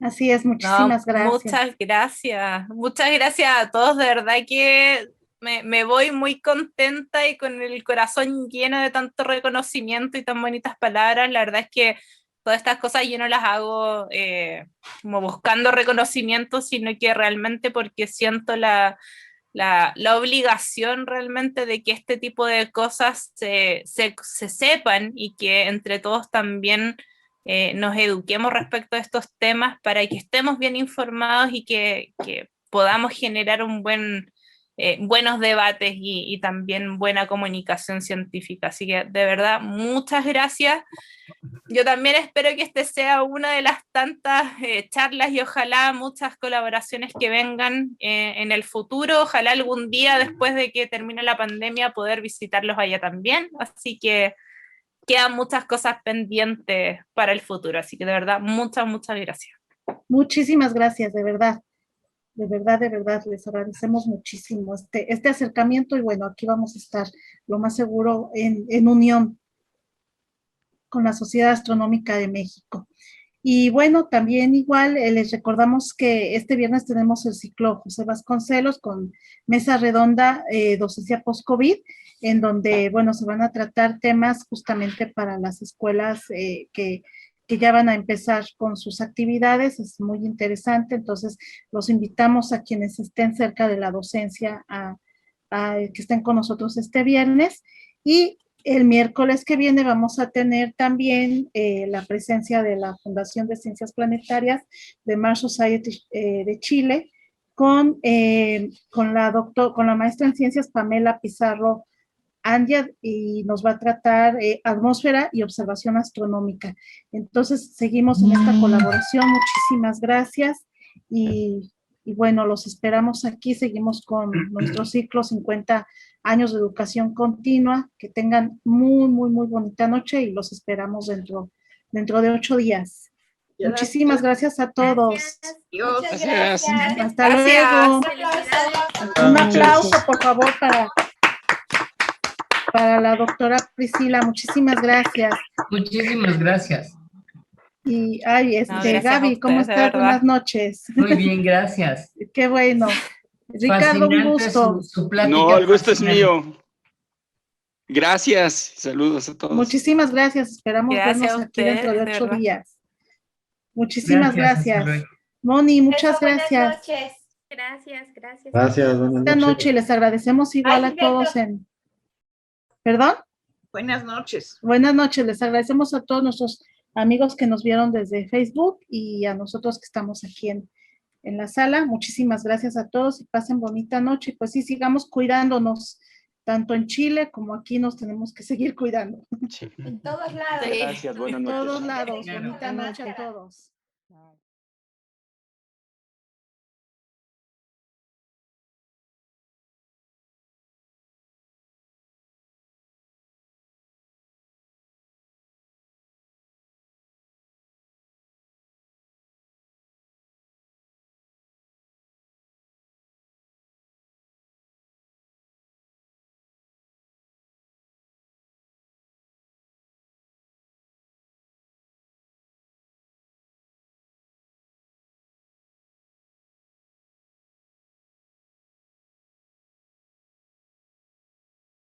Así es, muchísimas gracias. Muchas gracias. Muchas gracias a todos. De verdad que me voy muy contenta y con el corazón lleno de tanto reconocimiento y tan bonitas palabras. La verdad es que todas estas cosas yo no las hago como buscando reconocimiento, sino que realmente porque siento la obligación realmente de que este tipo de cosas se sepan y que entre todos también nos eduquemos respecto a estos temas para que estemos bien informados y que podamos generar un buenos debates y también buena comunicación científica. Así que de verdad, muchas gracias. Yo también espero que este sea una de las tantas charlas y ojalá muchas colaboraciones que vengan en el futuro. Ojalá algún día después de que termine la pandemia poder visitarlos allá también. Así que quedan muchas cosas pendientes para el futuro. Así que de verdad, muchas gracias. Muchísimas gracias, de verdad. De verdad, les agradecemos muchísimo este acercamiento y bueno, aquí vamos a estar lo más seguro en unión con la Sociedad Astronómica de México. Y bueno, también igual les recordamos que este viernes tenemos el ciclo José Vasconcelos con mesa redonda docencia post-COVID, en donde, bueno, se van a tratar temas justamente para las escuelas que ya van a empezar con sus actividades. Es muy interesante, entonces los invitamos a quienes estén cerca de la docencia a que estén con nosotros este viernes. Y el miércoles que viene vamos a tener también la presencia de la Fundación de Ciencias Planetarias de Mars Society de Chile con la maestra en ciencias Pamela Pizarro Andia, y nos va a tratar atmósfera y observación astronómica. Entonces seguimos en esta colaboración. Muchísimas gracias y bueno, los esperamos aquí. Seguimos con nuestro ciclo 50 años de educación continua. Que tengan muy bonita noche y los esperamos dentro de 8 días. Muchísimas gracias a todos. Gracias. Hasta luego. Un aplauso, por favor, para la doctora Priscila. Muchísimas gracias. Muchísimas gracias. Y Gaby, ¿cómo estás? Buenas noches. Muy bien, gracias. Qué bueno. Ricardo, un gusto. Su plática, no, el gusto fascinante. es mío. Gracias, saludos a todos. Muchísimas gracias. Esperamos vernos aquí dentro de 8 días. Muchísimas gracias. Moni, muchas gracias. Gracias. Gracias, Buenas noches. Les agradecemos igual a todos ¿Perdón? Buenas noches. Buenas noches. Les agradecemos a todos nuestros amigos que nos vieron desde Facebook y a nosotros que estamos aquí en la sala. Muchísimas gracias a todos y pasen bonita noche. Pues sí, sigamos cuidándonos. Tanto en Chile como aquí nos tenemos que seguir cuidando. En todos lados. Gracias, buenas noches. En todos lados. Bonita noche a todos.